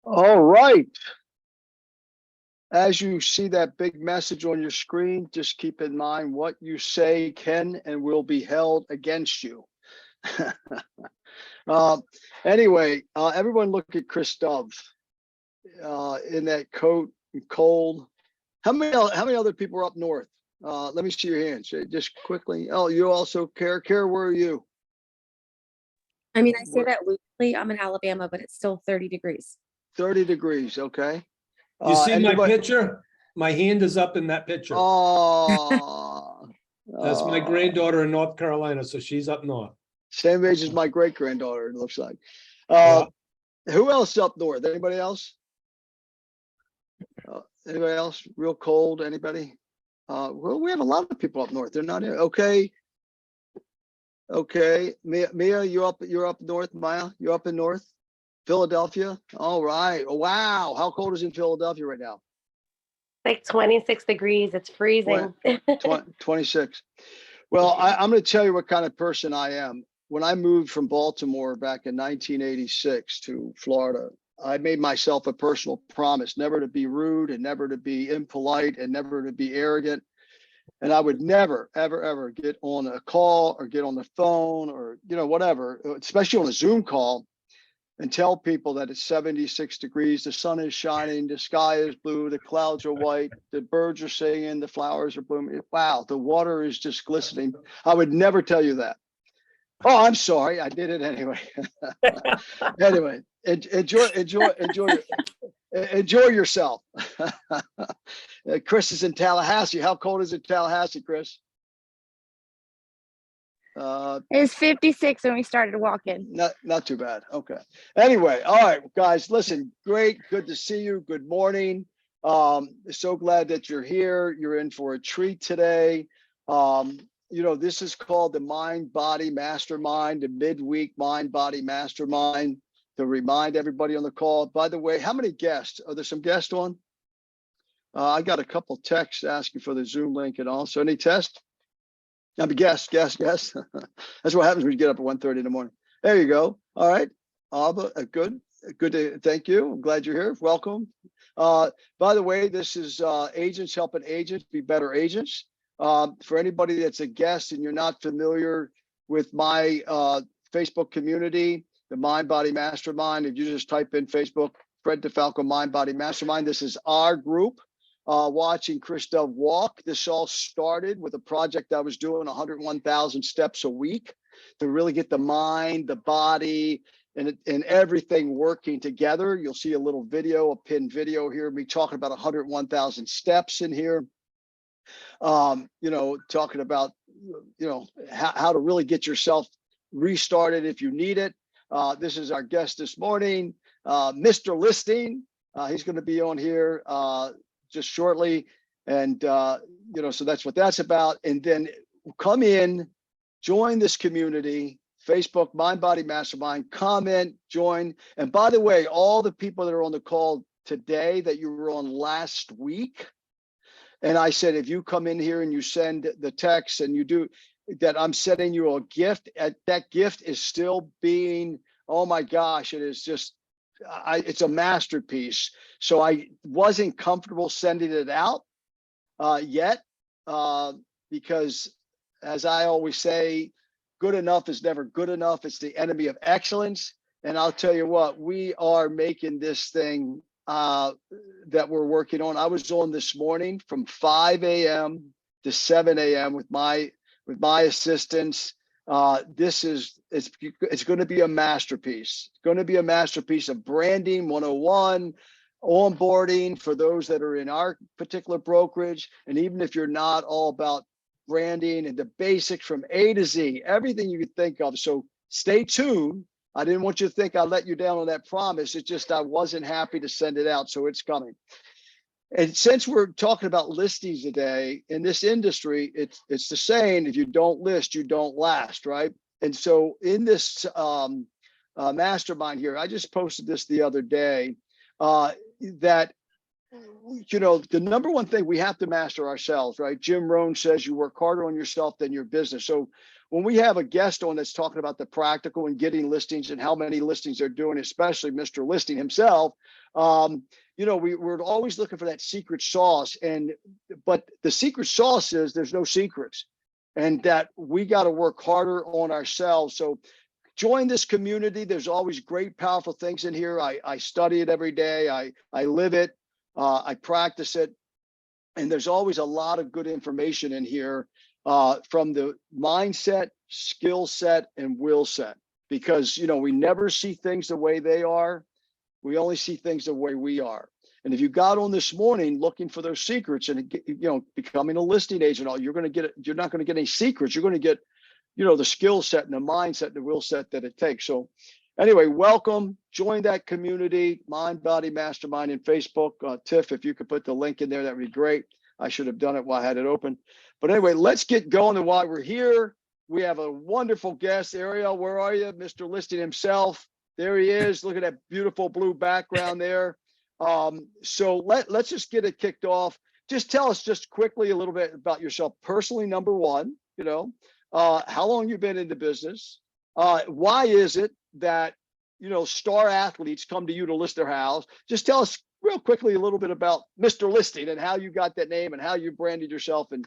All right. As you see that big message on your screen, just keep in mind what you say can and will be held against you. uh, anyway, everyone look at Chris Dove in that coat, cold. How many other people are up north? Let me see your hands just quickly. Oh, you also care. Care, where are you? I mean, I say that loosely. I'm in Alabama, but it's still 30 degrees. 30 degrees. Okay. You see my picture? My hand is up in that picture. Oh, That's my granddaughter in North Carolina, so she's up north. Same age as my great granddaughter, it looks like. Yeah. Who else up north? Anybody else? Anybody else? Real cold? Anybody? Well, we have a lot of people up north. They're not here. Okay. Okay. Mia, you're up north. Maya, you're up in north. Philadelphia. All right. Wow. How cold is it in Philadelphia right now? Like 26 degrees. It's freezing. 26. Well, I'm going to tell you what kind of person I am. When I moved from Baltimore back in 1986 to Florida, I made myself a personal promise never to be rude and never to be impolite and never to be arrogant. And I would never, ever, ever get on a call or get on the phone or, whatever, especially on a Zoom call, and tell people that it's 76 degrees, the sun is shining, the sky is blue, the clouds are white, the birds are singing, the flowers are blooming. Wow, the water is just glistening. I would never tell you that. Oh, I'm sorry, I did it anyway. Anyway, enjoy yourself. Chris is in Tallahassee. How cold is it in Tallahassee, Chris? It's 56 when we started walking. Not too bad. Okay. Anyway, all right, guys, listen, great. Good to see you. Good morning. So glad that you're here. You're in for a treat today. This is called the Mind Body Mastermind, the midweek Mind Body Mastermind, to remind everybody on the call. By the way, how many guests? Are there some guests on? I got a couple texts asking for the Zoom link and all. So any test? I'm a guest. That's what happens when you get up at 1:30 in the morning. There you go. All right. Abba, good to thank you. I'm glad you're here. Welcome. By the way, this is agents helping agents be better agents. For anybody that's a guest and you're not familiar with my Facebook community, the Mind Body Mastermind, if you just type in Facebook, Fred DeFalco Mind Body Mastermind, this is our group. Watching Chris Dove walk. This all started with a project I was doing 101,000 steps a week to really get the mind, the body, and everything working together. You'll see a little video, a pinned video here, me talking about 101,000 steps in here. Talking about, how to really get yourself restarted if you need it. This is our guest this morning, Mr. Listing. He's going to be on here just shortly. And, so that's what that's about. And then come in, join this community, Facebook, Mind Body Mastermind, comment, join. And by the way, all the people that are on the call today that you were on last week, and I said, if you come in here and you send the text and you do that, I'm sending you a gift. That gift is still being, oh my gosh, it is just, it's a masterpiece. So I wasn't comfortable sending it out yet because, as I always say, good enough is never good enough. It's the enemy of excellence. And I'll tell you what, we are making this thing that we're working on. I was on this morning from 5 a.m. to 7 a.m. with my assistants. It's going to be a masterpiece. It's going to be a masterpiece of branding 101, onboarding for those that are in our particular brokerage. And even if you're not, all about branding and the basics from A to Z, everything you could think of. So stay tuned. I didn't want you to think I let you down on that promise. It's just I wasn't happy to send it out. So it's coming. And since we're talking about listings today, in this industry, it's the saying, if you don't list, you don't last, right? And so in this mastermind here, I just posted this the other day, that, the number one thing we have to master ourselves, right? Jim Rohn says you work harder on yourself than your business. So when we have a guest on that's talking about the practical and getting listings and how many listings they're doing, especially Mr. Listing himself, we're always looking for that secret sauce. But the secret sauce is there's no secrets, and that we got to work harder on ourselves. So join this community. There's always great, powerful things in here. I study it every day. I live it. I practice it. And there's always a lot of good information in here from the mindset, skill set, and will set. Because, we never see things the way they are. We only see things the way we are. And if you got on this morning looking for those secrets and, becoming a listing agent, you're not going to get any secrets. You're going to get, the skill set and the mindset and the will set that it takes. So anyway, welcome. Join that community, Mind Body Mastermind in Facebook. Tiff, if you could put the link in there, that would be great. I should have done it while I had it open. But anyway, let's get going. And while we're here, we have a wonderful guest. Ariel, where are you? Mr. Listing himself. There he is. Look at that beautiful blue background there. So let's just get it kicked off. Just tell us just quickly a little bit about yourself personally, number one, how long you've been in the business. Why is it that, star athletes come to you to list their house? Just tell us real quickly a little bit about Mr. Listing and how you got that name and how you branded yourself and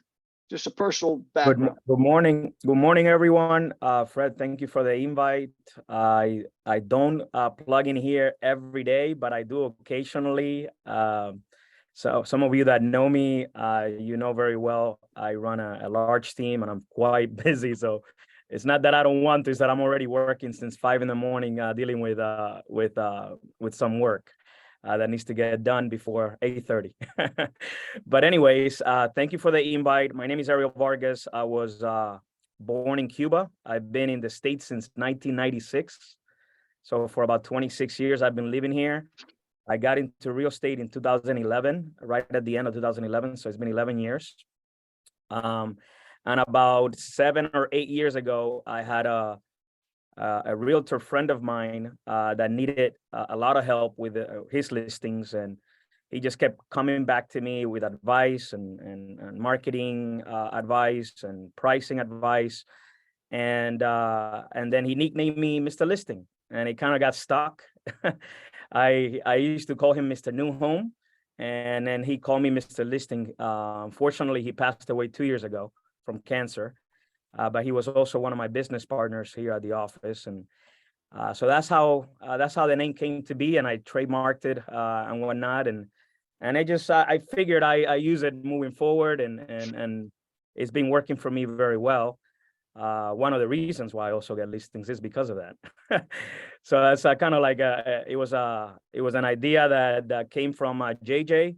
just a personal background. Good morning, everyone. Fred, thank you for the invite. I don't plug in here every day, but I do occasionally. So some of you that know me, you know very well, I run a large team and I'm quite busy. So it's not that I don't want to, it's that I'm already working since 5 a.m, dealing with some work that needs to get done before 8:30. But anyways, thank you for the invite. My name is Ariel Vargas. I was born in Cuba. I've been in the States since 1996. So for about 26 years, I've been living here. I got into real estate in 2011, right at the end of 2011. So it's been 11 years. And about 7 or 8 years ago, I had a realtor friend of mine that needed a lot of help with his listings. And he just kept coming back to me with advice and marketing advice and pricing advice. And then he nicknamed me Mr. Listing, and it kind of got stuck. I used to call him Mr. New Home, and then he called me Mr. Listing. Unfortunately, he passed away 2 years ago from cancer, but he was also one of my business partners here at the office, and so that's how the name came to be, and I trademarked it and whatnot, and I figured I use it moving forward, and it's been working for me very well. One of the reasons why I also get listings is because of that. So that's kind of like it was an idea that came from JJ,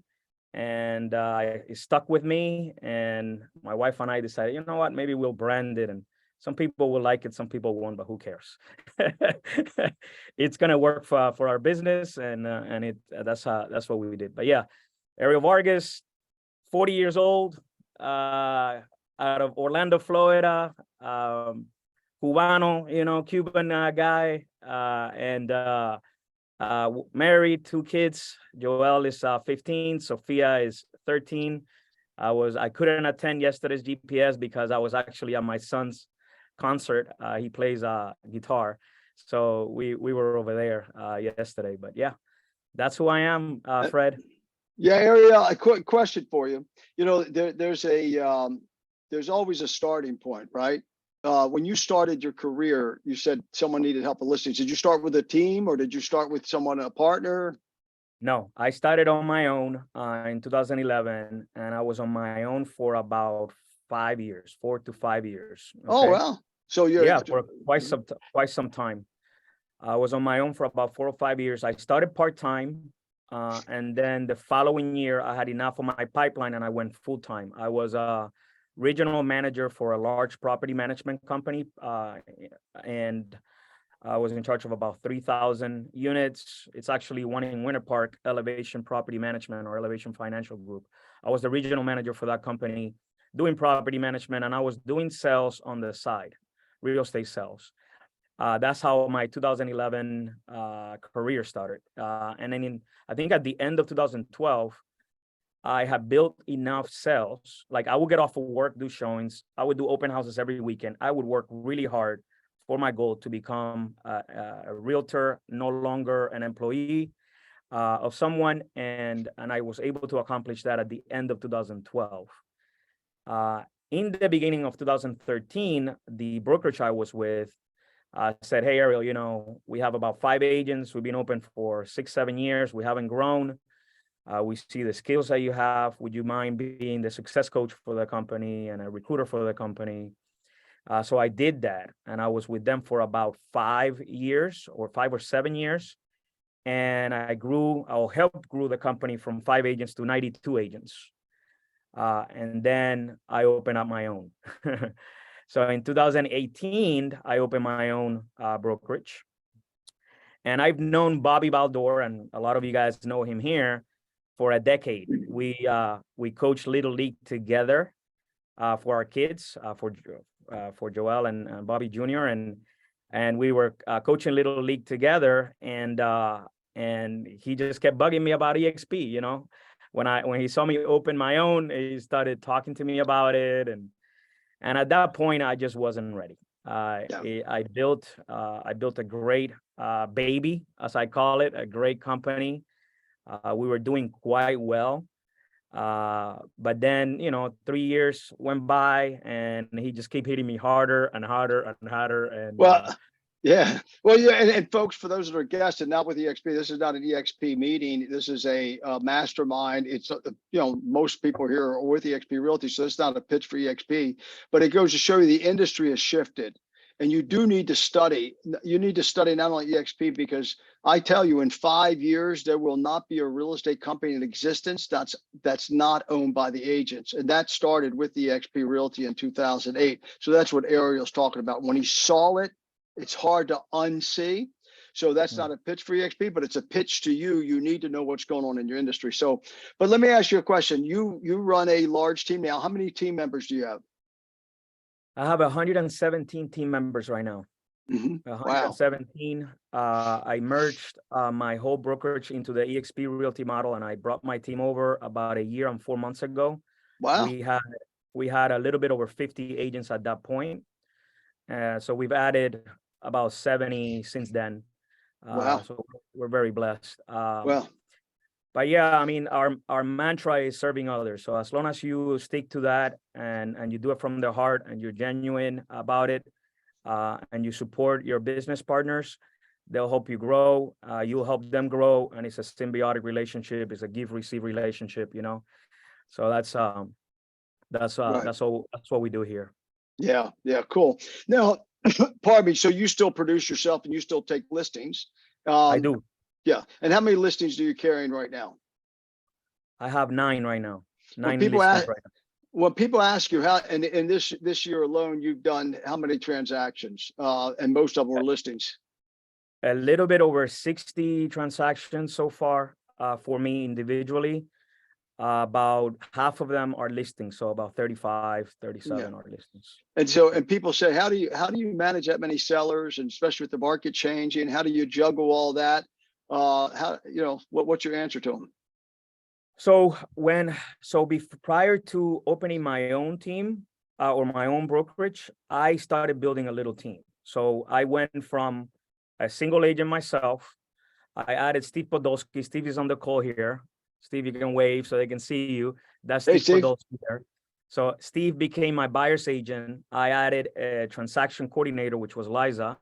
and it stuck with me. And my wife and I decided, you know what, maybe we'll brand it, and some people will like it, some people won't, but who cares? It's gonna work for our business, and that's what we did. But yeah, Ariel Vargas, 40 years old. Out of Orlando, Florida, Cubano, Cuban guy, and married, 2 kids. Joel is 15, Sophia is 13. I couldn't attend yesterday's GPS because I was actually at my son's concert. He plays guitar, so we were over there yesterday. But yeah, that's who I am, Fred. Yeah, Ariel, a quick question for you. There's always a starting point, right? When you started your career, you said someone needed help with listings. Did you start with a team, or did you start with a partner? No, I started on my own in 2011, and I was on my own for about 5 years, 4 to 5 years. Okay? Oh, wow. So for quite some time. I was on my own for about 4 or 5 years. I started part-time, and then the following year, I had enough of my pipeline, and I went full-time. I was regional manager for a large property management company, and I was in charge of about 3,000 units. It's actually one in Winter Park, Elevation Property Management or Elevation Financial Group. I was the regional manager for that company, doing property management, and I was doing sales on the side, real estate sales. That's how my 2011 career started. And then I think at the end of 2012, I had built enough sales. Like I would get off of work, do showings. I would do open houses every weekend. I would work really hard for my goal to become a realtor, no longer an employee of someone. And I was able to accomplish that at the end of 2012. In the beginning of 2013, the brokerage I was with said, hey, Ariel, you know, we have about 5 agents. We've been open for 6, 7 years. We haven't grown. We see the skills that you have. Would you mind being the success coach for the company and a recruiter for the company? So I did that. And I was with them for about 5 years or 5 or 7 years. And I helped grow the company from 5 agents to 92 agents. And then I opened up my own. So in 2018, I opened my own brokerage. And I've known Bobby Baldor, and a lot of you guys know him here, for a decade. We coached Little League together for our kids, for Joel and Bobby Jr. And we were coaching Little League together, and he just kept bugging me about EXP. You know, when he saw me open my own, he started talking to me about it, and at that point, I just wasn't ready. I built a great baby, as I call it, a great company. We were doing quite well. But then, you know, 3 years went by and he just kept hitting me harder and harder and harder. And Well, yeah. Well, yeah. And folks, for those that are guests and not with EXP, this is not an EXP meeting. This is a mastermind. It's, you know, most people here are with EXP Realty, so it's not a pitch for EXP, but it goes to show you the industry has shifted. And you do need to study. You need to study not only EXP, because I tell you, in 5 years, there will not be a real estate company in existence that's not owned by the agents. And that started with EXP Realty in 2008. So that's what Ariel's talking about. When he saw it, it's hard to unsee. So that's not a pitch for EXP, but it's a pitch to you. You need to know what's going on in your industry. So, but let me ask you a question. You run a large team now. How many team members do you have? I have 117 team members right now. Wow. 117. I merged my whole brokerage into the EXP Realty model, and I brought my team over about a year and 4 months ago. Wow. We had a little bit over 50 agents at that point. So we've added about 70 since then. Wow. So we're very blessed. Well, But yeah, I mean, our mantra is serving others. So as long as you stick to that and you do it from the heart and you're genuine about it, and you support your business partners, they'll help you grow. You'll help them grow, and it's a symbiotic relationship. It's a give-receive relationship, you know. So that's what we do here. yeah, cool. Now, pardon me. So you still produce yourself and you still take listings? I do. Yeah. And how many listings do you carrying right now? I have 9 right now. 9 people listings ask- right now. When people ask you how, and in this year alone, you've done how many transactions? And most of them were listings. A little bit over 60 transactions so far for me individually. About half of them are listings, so about 35, 37 are listings. And so, and people say, how do you manage that many sellers, and especially with the market changing, how do you juggle all that? What's your answer to them? So prior to opening my own team or my own brokerage, I started building a little team. So I went from a single agent myself. I added Steve Podolsky. Steve is on the call here. Steve, you can wave so they can see you. That's Steve Podolsky there. So Steve became my buyer's agent. I added a transaction coordinator, which was Liza,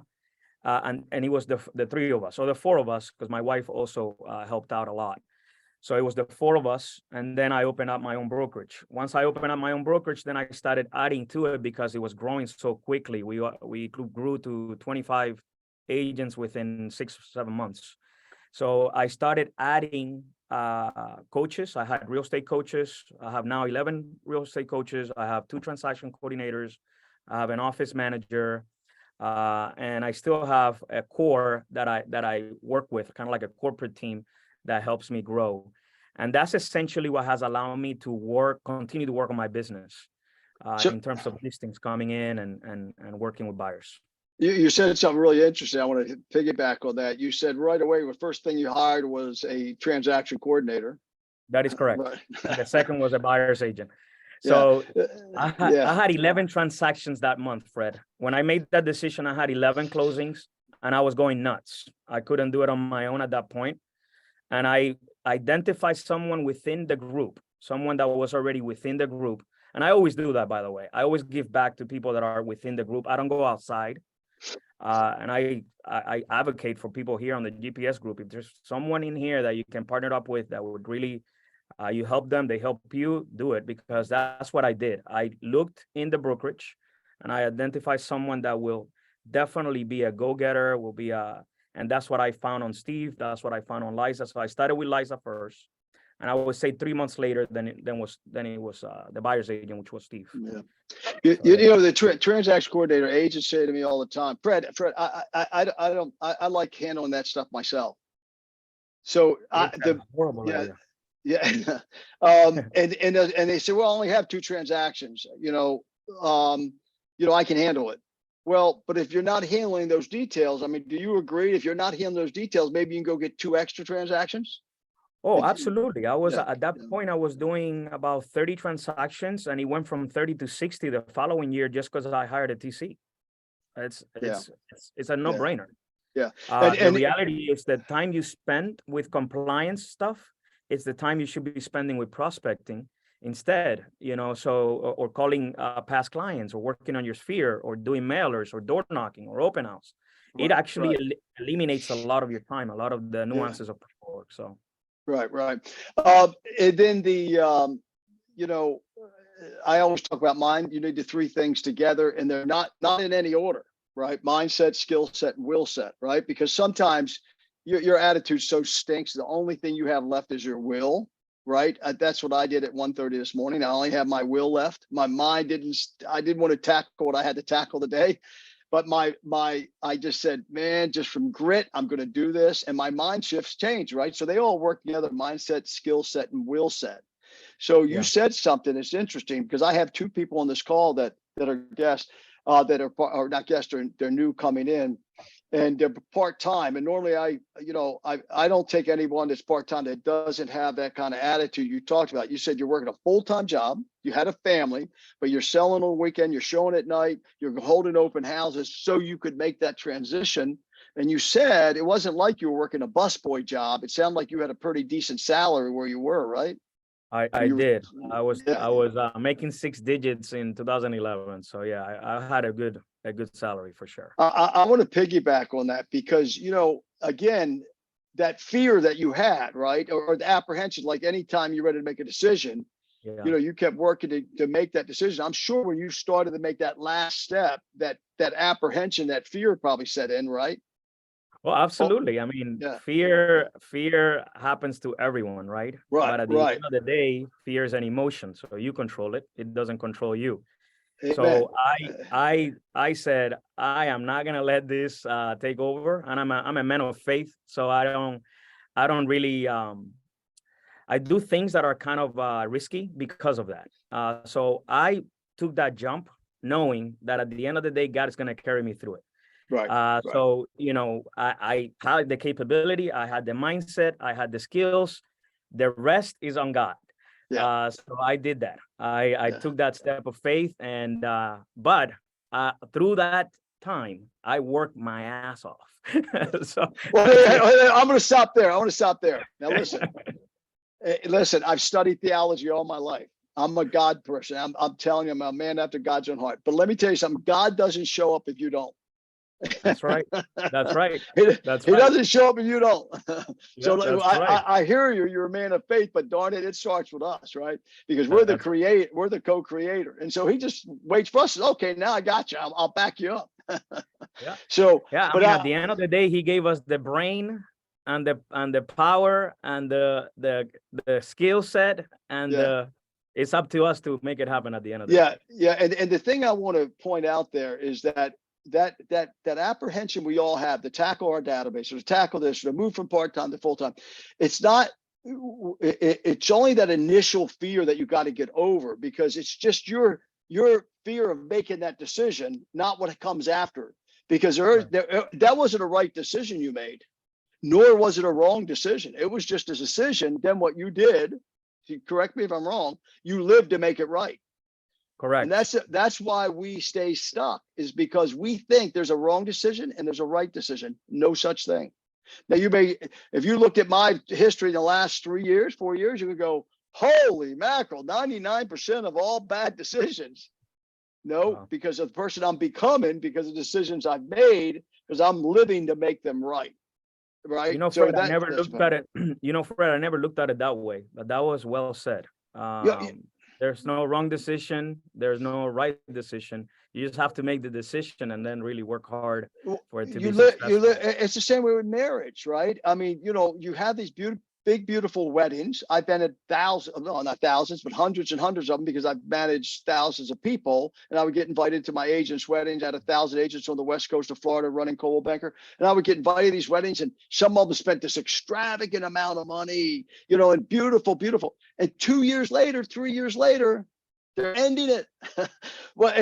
and it was the 3 of us, or the 4 of us, because my wife also helped out a lot. So it was the 4 of us, and then I opened up my own brokerage. Once I opened up my own brokerage, then I started adding to it because it was growing so quickly. We grew to 25 agents within 6 or 7 months. So I started adding coaches. I had real estate coaches. I have now 11 real estate coaches. I have 2 transaction coordinators. I have an office manager, and I still have a core that I work with, kind of like a corporate team that helps me grow. And that's essentially what has allowed me to continue to work on my business in terms of listings coming in and working with buyers. You said something really interesting. I want to piggyback on that. You said right away, the first thing you hired was a transaction coordinator. That is correct. Right. And the second was a buyer's agent. Yeah. So Uh, I yeah. had 11 transactions that month, Fred. When I made that decision, I had 11 closings and I was going nuts. I couldn't do it on my own at that point. And I identified someone within the group, someone that was already within the group. And I always do that, by the way. I always give back to people that are within the group. I don't go outside. And I advocate for people here on the GPS group. If there's someone in here that you can partner up with that would really, you help them, they help you, do it, because that's what I did. I looked in the brokerage and I identified someone that will definitely be a go-getter, will be and that's what I found on Steve. That's what I found on Liza. So I started with Liza first. And I would say 3 months later, then it was the buyer's agent, which was Steve. Yeah. You know, the transaction coordinator agents say to me all the time, Fred, I like handling that stuff myself. So Horrible yeah. idea. Yeah. And they say, well, I only have 2 transactions, I can handle it. Well, but if you're not handling those details, I mean, do you agree? If you're not handling those details, maybe you can go get 2 extra transactions? Oh, absolutely. I was Yeah, at that yeah. point, I was doing about 30 transactions and it went from 30 to 60 the following year just because I hired a TC. It's a no-brainer. Yeah. The reality is the time you spend with compliance stuff, it's the time you should be spending with prospecting instead, or calling past clients or working on your sphere or doing mailers or door knocking or open house. It actually eliminates a lot of your time, a lot of the nuances of work. So. Right. And then I always talk about mine. You need the 3 things together, and they're not in any order, right? Mindset, skill set, and will set, right? Because sometimes your attitude so stinks. The only thing you have left is your will, right? That's what I did at 1:30 this morning. I only have my will left. My mind I didn't want to tackle what I had to tackle today. But I just said, man, just from grit, I'm going to do this. And my mind shifts change, right? So they all work together: mindset, skill set, and will set. So you said something that's interesting, because I have 2 people on this call that are guests, that are not guests, they're new coming in, and they're part-time. And normally I don't take anyone that's part-time that doesn't have that kind of attitude you talked about. You said you're working a full-time job, you had a family, but you're selling on the weekend, you're showing at night, you're holding open houses so you could make that transition. And you said it wasn't like you were working a busboy job. It sounded like you had a pretty decent salary where you were, right? I did. I was making 6 digits in 2011. So yeah, I had a good salary for sure. I want to piggyback on that because, again, that fear that you had, right? Or the apprehension, like anytime you're ready to make a decision, you kept working to make that decision. I'm sure when you started to make that last step, that apprehension, that fear probably set in, right? Well, absolutely. I mean, fear happens to everyone, right? Right. But at the end of the day, fear is an emotion. So you control it. It doesn't control you. Amen. So I said, I am not gonna let this take over. And I'm a man of faith. So I don't really I do things that are kind of risky because of that. So I took that jump knowing that at the end of the day, God is gonna carry me through it. Right. So, I had the capability, I had the mindset, I had the skills. The rest is on God. So I did that. I took that step of faith, and but through that time, I worked my ass off. So I'm going to stop there. Now listen, I've studied theology all my life. I'm a God person. I'm telling you, I'm a man after God's own heart. But let me tell you something. God doesn't show up if you don't. That's right. He doesn't show up if you don't. So I hear you. You're a man of faith, but darn it, it starts with us, right? Because we're the co-creator, and so he just waits for us. Okay, now I got you. I'll back you up. So but at the end of the day, he gave us the brain and the power and the skill set, and it's up to us to make it happen at the end of the day. And the thing I want to point out there is that apprehension we all have to tackle our database, or to tackle this, to move from part-time to full-time. It's only that initial fear that you got to get over, because it's just your fear of making that decision, not what comes after. Because that wasn't a right decision you made, nor was it a wrong decision. It was just a decision. Then what you did correct me if I'm wrong, you live to make it right. Correct. And that's why we stay stuck, is because we think there's a wrong decision and there's a right decision. No such thing. Now if you looked at my history in the last 3 years, 4 years, you would go, holy mackerel, 99% of all bad decisions. No, Wow. because of the person I'm becoming, because of decisions I've made, because I'm living to make them right. Right. You know, So Fred, I never that's looked at it. You know, Fred, I never looked at it that way, but that was well said. Yeah, There's no wrong decision. There's no right decision. You just have to make the decision and then really work hard for it to be successful. it's the same way with marriage, right? I mean, you have these big, beautiful weddings. I've been at thousands, no, not thousands, but hundreds and hundreds of them, because I've managed thousands of people, and I would get invited to my agents' weddings. I had 1,000 agents on the west coast of Florida running Coldwell Banker, and I would get invited to these weddings, and some of them spent this extravagant amount of money, and beautiful. And 2 years later, 3 years later, they're ending it. Well,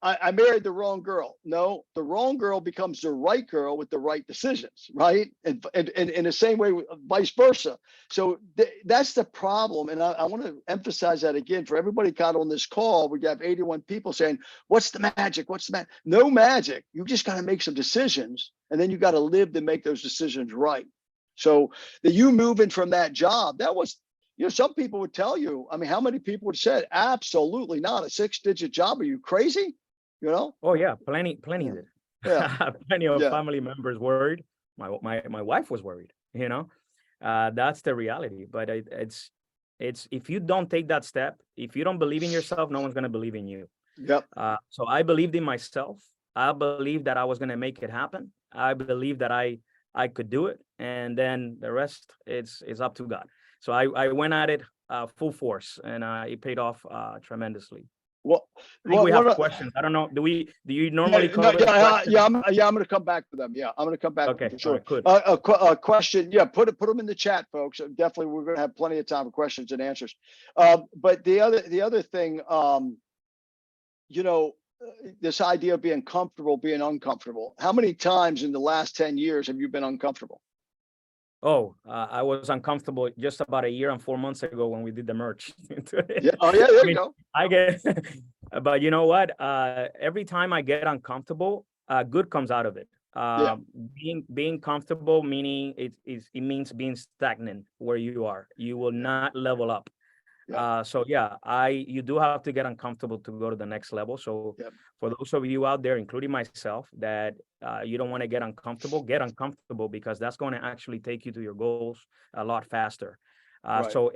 I married the wrong girl. No, the wrong girl becomes the right girl with the right decisions, right? And in the same way, vice versa. So that's the problem. And I want to emphasize that again for everybody got on this call. We have 81 people saying, what's the magic? What's the magic? No magic. You just got to make some decisions, and then you got to live to make those decisions right. So that you moving from that job, that was, some people would tell you, I mean, how many people would say, absolutely not, a 6-digit job? Are you crazy? Oh yeah, plenty did. Yeah. Plenty of Yeah. family members worried. My wife was worried. That's the reality. But it's if you don't take that step, if you don't believe in yourself, no one's gonna believe in you. Yep. So I believed in myself. I believed that I was gonna make it happen. I believed that I could do it, and then the rest it's up to God. So I went at it full force, and it paid off tremendously. Well, I think we have questions. I don't know. Do you normally cover questions? I'm going to come back to them. Yeah, I'm going to come back. Okay, For sure. all right, good. A question. Yeah, put them in the chat, folks. Definitely, we're going to have plenty of time for questions and answers. But the other thing, this idea of being comfortable, being uncomfortable. How many times in the last 10 years have you been uncomfortable? Oh, I was uncomfortable just about a year and 4 months ago when we did the merge. Yeah. Oh yeah, there you go. I get, but you know what? Every time I get uncomfortable, good comes out of it. Being comfortable, meaning it means being stagnant where you are. You will not level up. Yeah. So yeah, you do have to get uncomfortable to go to the next level. So for those of you out there, including myself, that you don't want to get uncomfortable, because that's going to actually take you to your goals a lot faster. Right. So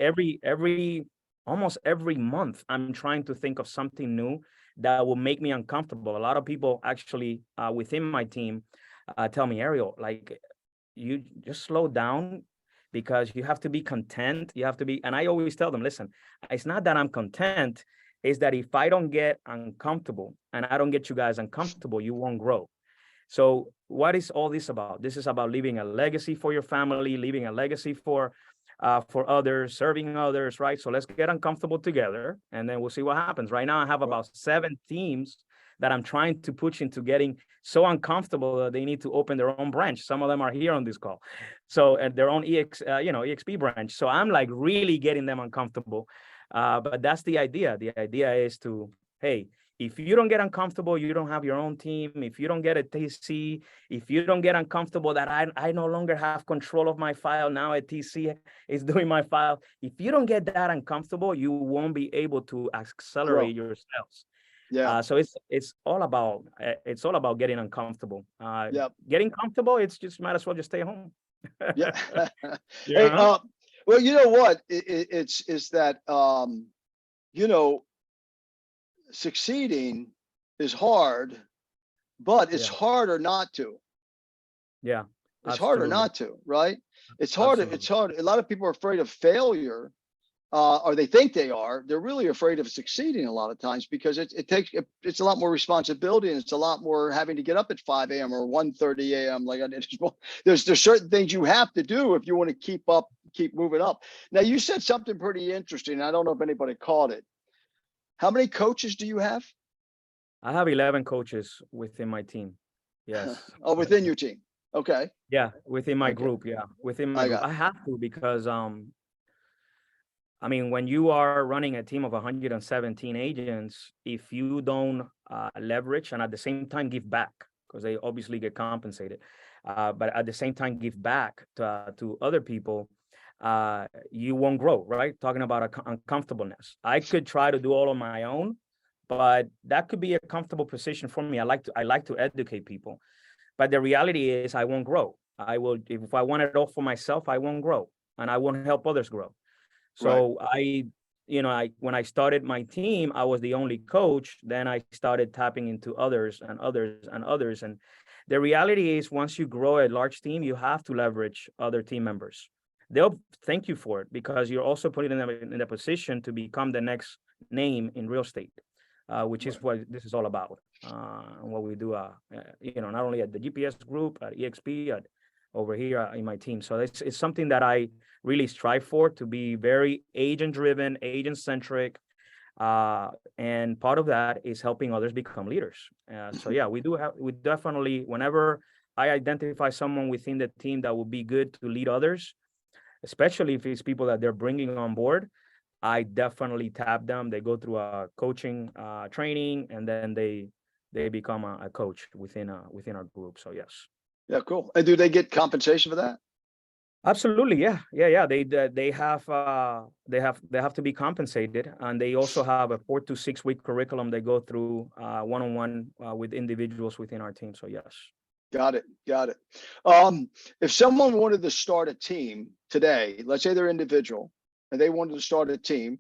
almost every month, I'm trying to think of something new that will make me uncomfortable. A lot of people actually within my team tell me, Ariel, like, you just slow down, because you have to be content. You have to be, and I always tell them, listen, it's not that I'm content, it's that if I don't get uncomfortable and I don't get you guys uncomfortable, you won't grow. So what is all this about? This is about leaving a legacy for your family, leaving a legacy for others, serving others, right? So let's get uncomfortable together, and then we'll see what happens. Right now, I have about 7 teams that I'm trying to push into getting so uncomfortable that they need to open their own branch. Some of them are here on this call. So at their own EXP branch. So I'm like really getting them uncomfortable. But that's the idea. The idea is to, hey, if you don't get uncomfortable, you don't have your own team. If you don't get a TC, if you don't get uncomfortable that I no longer have control of my file, now a TC is doing my file. If you don't get that uncomfortable, you won't be able to accelerate your sales. Yeah. So it's all about getting uncomfortable. Getting comfortable, it's just might as well just stay home. Yeah. Hey, well, you know what? It's that succeeding is hard, but it's harder not to. Yeah. It's harder not to, right? It's harder. It's hard. A lot of people are afraid of failure. Or they think they are. They're really afraid of succeeding a lot of times, because it's a lot more responsibility, and it's a lot more having to get up at 5 a.m. or 1:30 a.m. like I did. There's certain things you have to do if you want to keep moving up. Now, you said something pretty interesting. I don't know if anybody caught it. How many coaches do you have? I have 11 coaches within my team. Yes. Oh, within your team. Okay. Yeah, within my group. Yeah, within my group. I have to, because I mean, when you are running a team of 117 agents, if you don't leverage and at the same time give back, because they obviously get compensated, but at the same time give back to other people, you won't grow, right? Talking about uncomfortableness. I could try to do all on my own, but that could be a comfortable position for me. I like to educate people, but the reality is I won't grow. I will, if I want it all for myself, I won't grow, and I won't help others grow. So when I started my team, I was the only coach. Then I started tapping into others and others and others. And the reality is, once you grow a large team, you have to leverage other team members. They'll thank you for it because you're also putting them in a position to become the next name in real estate, which is what this is all about. And what we do, not only at the GPS group, at EXP, over here in my team. So it's something that I really strive for, to be very agent driven, agent centric. And part of that is helping others become leaders. So yeah, we definitely, whenever I identify someone within the team that will be good to lead others, especially if it's people that they're bringing on board, I definitely tap them. They go through a coaching training, and then they become a coach within our group. So yes. Yeah, cool. And do they get compensation for that? Absolutely, yeah. They have to be compensated, and they also have a 4 to 6 week curriculum they go through one-on-one with individuals within our team. So yes. Got it. If someone wanted to start a team today, let's say they're individual and they wanted to start a team,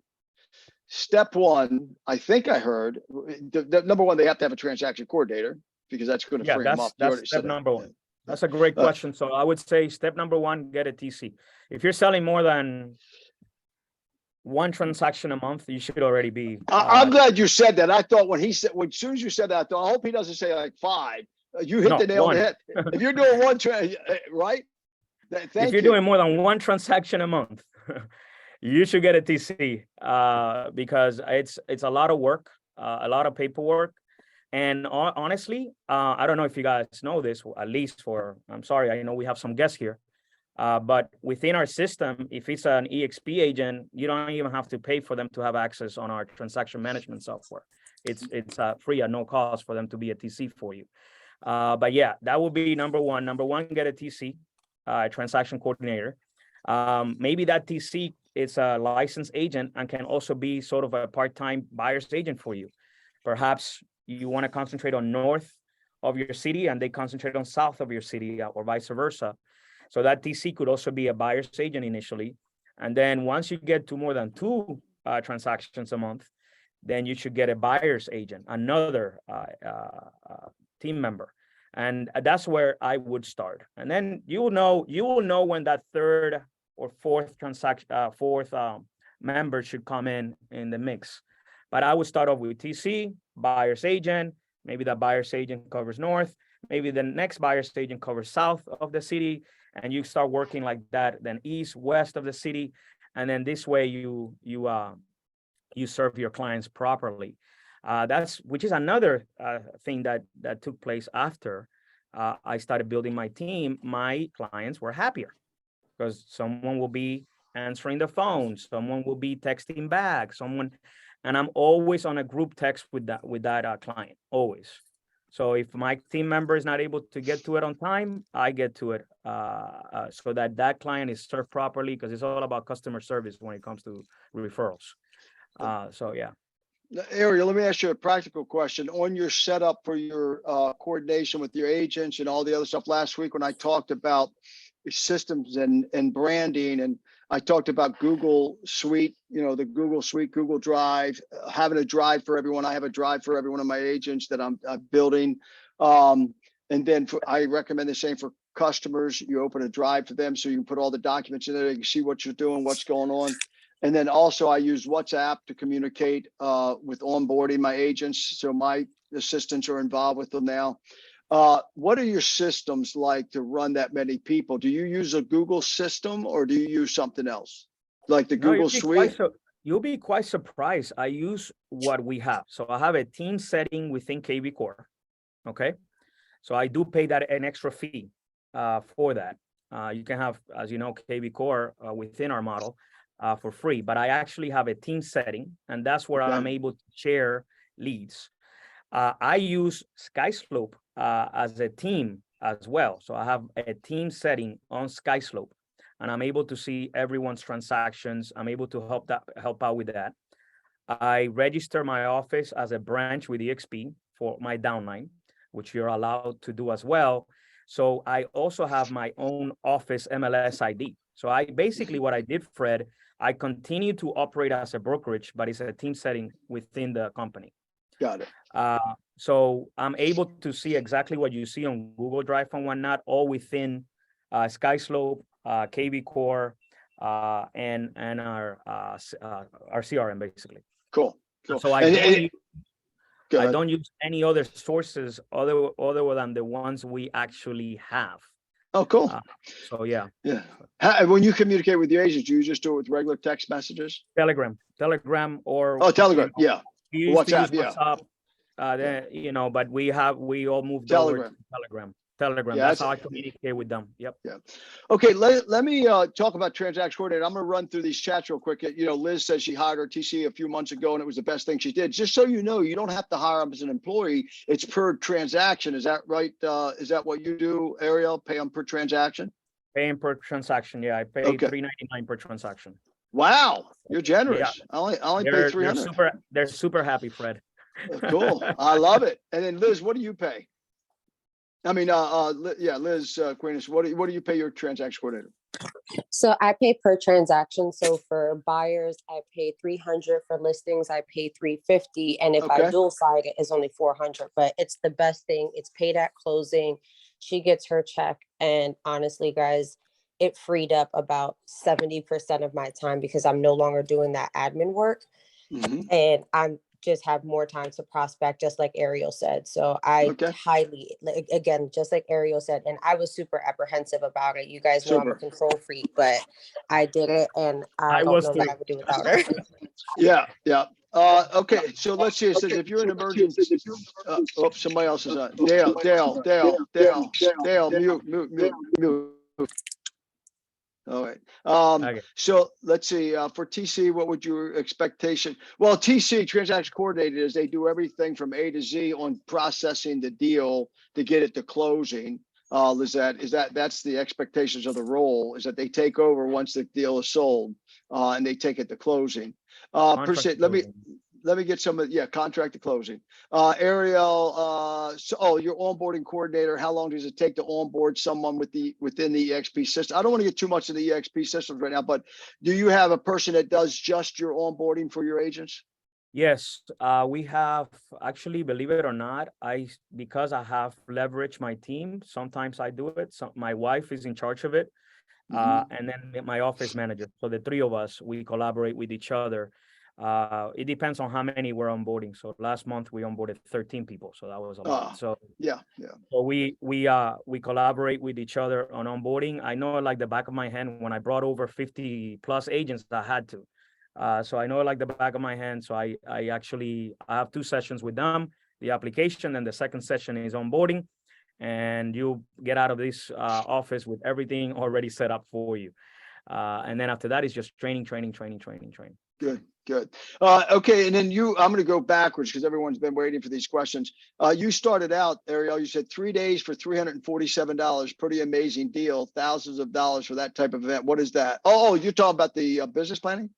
step one, I think I heard, the number one, they have to have a transaction coordinator, because that's going to free them up. That's step number one. That's a great question. So I would say step number one, get a TC. If you're selling more than one transaction a month, you should already be. I'm glad you said that. I thought as soon as you said that, I thought, I hope he doesn't say like 5. You hit the nail on the head. If you're doing one, right? If you're doing more than one transaction a month, you should get a TC, because it's a lot of work, a lot of paperwork. And honestly, I don't know if you guys know this, at least I'm sorry, I know we have some guests here, but within our system, if it's an EXP agent, you don't even have to pay for them to have access on our transaction management software. It's free at no cost for them to be a TC for you. But yeah, that would be number one. Number one, get a TC, transaction coordinator. Maybe that TC is a licensed agent and can also be sort of a part-time buyer's agent for you. Perhaps you want to concentrate on north of your city and they concentrate on south of your city, or vice versa. So that TC could also be a buyer's agent initially. And then once you get to more than 2 transactions a month, then you should get a buyer's agent, another team member. And that's where I would start. And then you will know when that third or fourth member should come in the mix. But I would start off with TC, buyer's agent. Maybe that buyer's agent covers north. Maybe the next buyer's agent covers south of the city, and you start working like that. Then east, west of the city, and then this way you serve your clients properly. Which is another thing that took place after I started building my team. My clients were happier because someone will be answering the phone, someone will be texting back, and I'm always on a group text with that client, always. So if my team member is not able to get to it on time, I get to it so that client is served properly, because it's all about customer service when it comes to referrals. So yeah. Ariel, let me ask you a practical question on your setup for your coordination with your agents and all the other stuff. Last week when I talked about systems and branding, and I talked about Google Suite, the Google Suite, Google Drive, having a drive for everyone. I have a drive for every one of my agents that I'm building. And then I recommend the same for customers. You open a drive for them so you can put all the documents in there. You can see what you're doing, what's going on. And then also I use WhatsApp to communicate with onboarding my agents. So my assistants are involved with them now. What are your systems like to run that many people? Do you use a Google system or do you use something else? Like the Google Suite? You'll be quite surprised. I use what we have. So I have a team setting within KV Core. Okay. So I do pay that an extra fee for that. You can have, as you know, KV Core within our model. for free, but I actually have a team setting, and that's where Okay. I'm able to share leads. I use SkySlope as a team as well. So I have a team setting on SkySlope, and I'm able to see everyone's transactions. I'm able to help out with that. I register my office as a branch with EXP for my downline, which you're allowed to do as well. So I also have my own office MLS ID. So I basically what I did, Fred, I continue to operate as a brokerage, but it's a team setting within the company. Got it. So I'm able to see exactly what you see on Google Drive and whatnot, all within SkySlope, KV Core, and our CRM basically. Cool. Cool. So And- and- go I ahead. don't use any other sources other than the ones we actually have. Oh, cool. So yeah, Yeah. When you communicate with your agents, you just do it with regular text messages? Telegram, or Oh, Telegram. Yeah. we used to use WhatsApp, yeah. WhatsApp. But we all moved Telegram. over to Telegram. Telegram. Yeah, That's that's- how I communicate with them. Yep. Okay, let me talk about transaction coordinator. I'm going to run through these chats real quick. Liz says she hired her TC a few months ago and it was the best thing she did. Just so you know, you don't have to hire them as an employee. It's per transaction. Is that right? Is that what you do, Ariel? Pay them per transaction? Paying per transaction. Yeah, I pay Okay. $3.99 per transaction. Wow, you're generous. I only pay 300. They're super happy, Fred. Cool. I love it. And then Liz, what do you pay? I mean, Liz Aquinas, what do you pay your transaction coordinator? So I pay per transaction. So for buyers, I pay 300. For listings, I pay 350. And if Okay. I dual side it, it's only 400. But it's the best thing. It's paid at closing. She gets her check. And honestly, guys, it freed up about 70% of my time because I'm no longer doing that admin work. Mhm. And I'm just have more time to prospect, just like Ariel said. So I Okay. highly, again, just like Ariel said, and I was super apprehensive about it. You guys know I'm Super. a control freak, but I did it, and I don't was know too. what I would do without her. Yeah. Okay, so let's see. It says if you're an emergency, somebody else is on. Dale, mute. All right. Okay. So let's see, for TC, what would your expectation? Well, TC, transaction coordinators, they do everything from A to Z on processing the deal to get it to closing. That's the expectations of the role, is that they take over once the deal is sold, and they take it to closing. Contract Let me get some of, contract to closing. Ariel, your onboarding coordinator, how long does it take to onboard someone within the EXP system? I don't want to get too much in the EXP systems right now, but do you have a person that does just your onboarding for your agents? Yes, we have actually, believe it or not, because I have leveraged my team, sometimes I do it. So my wife is in charge of it. And then my office manager. So the three of us, we collaborate with each other. It depends on how many we're onboarding. So last month we onboarded 13 people. So that was a lot. So we collaborate with each other on onboarding. I know like the back of my hand, when I brought over 50 plus agents, I had to. So I know like the back of my hand. So I have 2 sessions with them, the application, and the second session is onboarding. And you get out of this office with everything already set up for you. And then after that is just training. Good. Okay, and then I'm going to go backwards because everyone's been waiting for these questions. You started out, Ariel, you said 3 days for $347. Pretty amazing deal. Thousands of dollars for that type of event. What is that? Oh, you're talking about the business planning?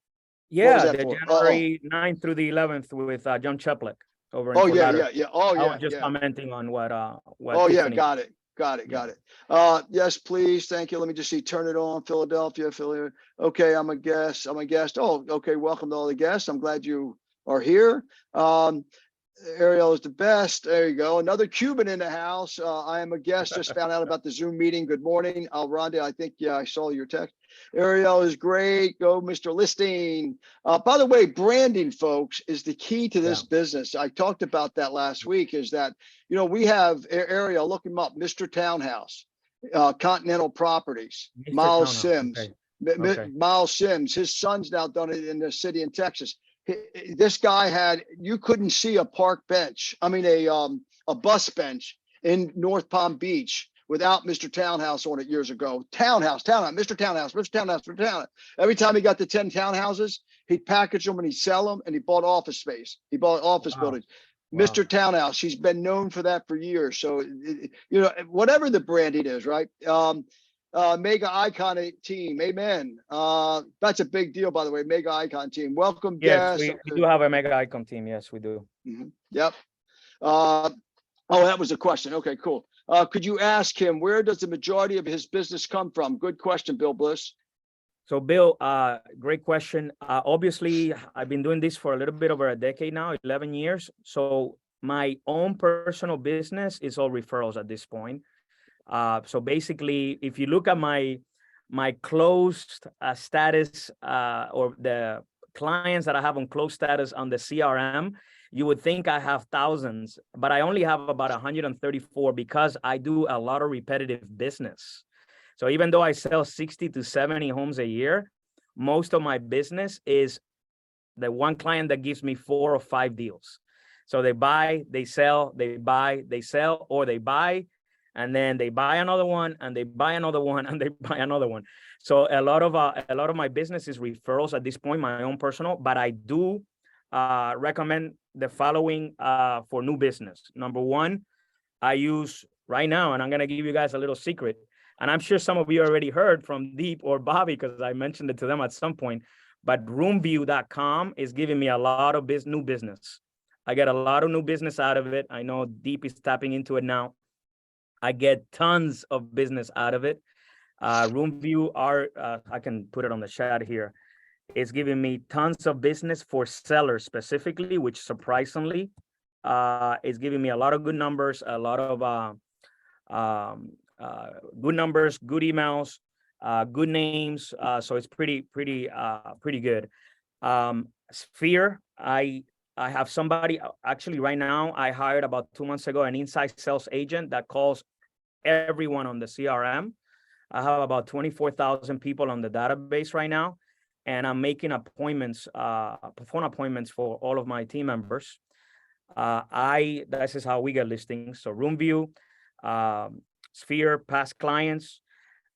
Yeah, the for? January 9th through the 11th with John Cheplick over in Oh, Fort yeah. Lauderdale. Oh, I yeah. was just commenting on what Oh, yeah, Tiffany. got it. Yes, please. Thank you. Let me just see. Turn it on. Philadelphia. Okay, I'm a guest. Oh, okay. Welcome to all the guests. I'm glad you are here. Ariel is the best. There you go. Another Cuban in the house. I am a guest. Just found out about the Zoom meeting. Good morning. Rhonda, I think, I saw your text. Ariel is great. Go, Mr. Listing. By the way, branding, folks, is the key to this business. I talked about that last week, is that, we have Ariel, look him up, Mr. Townhouse, Continental Properties, Mr. Miles Townhouse, Sims. okay. Miles Sims, his son's now done it in the city in Texas. This guy you couldn't see a park bench. I mean, a bus bench in North Palm Beach without Mr. Townhouse on it years ago. Townhouse, Mr. Townhouse, Mr. Townhouse, Mr. Townhouse. Every time he got the 10 townhouses, he'd package them and he'd sell them, and he bought office space. He bought office Wow. buildings. Wow. Mr. Townhouse, he's been known for that for years. So, you know, whatever the branding is, right? Mega Icon team, amen. That's a big deal, by the way, Mega Icon team. Welcome, Yes, guests. we do have a Mega Icon team. Yes, we do. Yep. Oh, that was a question. Okay, cool. Could you ask him, where does the majority of his business come from? Good question, Bill Bliss. So Bill, great question. Obviously, I've been doing this for a little bit over a decade now, 11 years. So my own personal business is all referrals at this point. So basically, if you look at my closed status or the clients that I have on closed status on the CRM, you would think I have thousands, but I only have about 134 because I do a lot of repetitive business. So even though I sell 60 to 70 homes a year, most of my business is the one client that gives me 4 or 5 deals. So they buy, they sell, they buy, they sell, or they buy, and then they buy another one, and they buy another one, and they buy another one. So a lot of my business is referrals at this point, my own personal, but I do recommend the following for new business. Number one, I use right now, and I'm gonna give you guys a little secret, and I'm sure some of you already heard from Deep or Bobby because I mentioned it to them at some point, but roomview.com is giving me a lot of new business. I get a lot of new business out of it. I know Deep is tapping into it now. I get tons of business out of it. Roomview I can put it on the chat here. It's giving me tons of business for sellers specifically, which surprisingly is giving me a lot of good numbers, a lot of good numbers, good emails, good names. So it's pretty good. Sphere, I have somebody actually right now. I hired about 2 months ago an inside sales agent that calls everyone on the CRM. I have about 24,000 people on the database right now, and I'm making appointments, phone appointments for all of my team members. This is how we get listings. So Roomview, Sphere, past clients,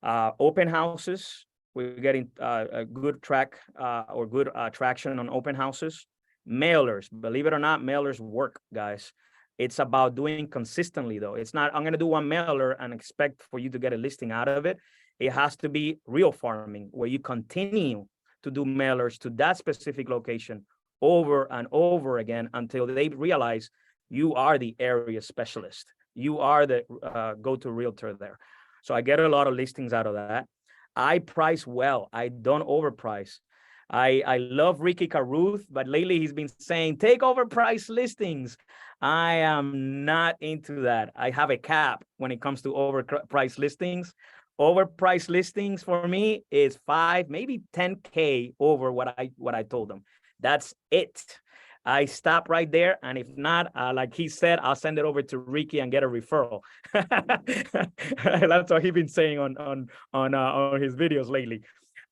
open houses. We're getting a good traction on open houses. Mailers, believe it or not, mailers work, guys. It's about doing consistently, though. It's not, I'm going to do one mailer and expect for you to get a listing out of it. It has to be real farming, where you continue to do mailers to that specific location over and over again until they realize you are the area specialist. You are the go-to realtor there. So I get a lot of listings out of that. I price well. I don't overprice. I love Ricky Caruth, but lately he's been saying, take overpriced listings. I am not into that. I have a cap when it comes to overpriced listings. Overpriced listings for me is 5, maybe 10K over what I told them. That's it. I stop right there, and if not, like he said, I'll send it over to Ricky and get a referral. That's what he's been saying on his videos lately.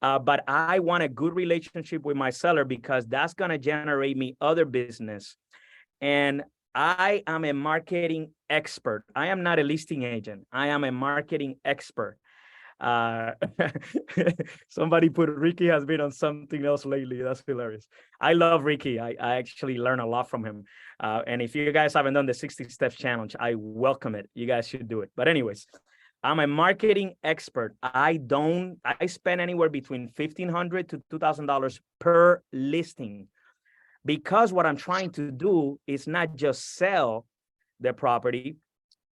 But I want a good relationship with my seller because that's gonna generate me other business. And I am a marketing expert. I am not a listing agent. I am a marketing expert. Somebody put Ricky has been on something else lately. That's hilarious. I love Ricky. I actually learn a lot from him. And if you guys haven't done the 60 steps challenge, I welcome it. You guys should do it. But anyways, I'm a marketing expert. I spend anywhere between $1,500 to $2,000 per listing, because what I'm trying to do is not just sell the property,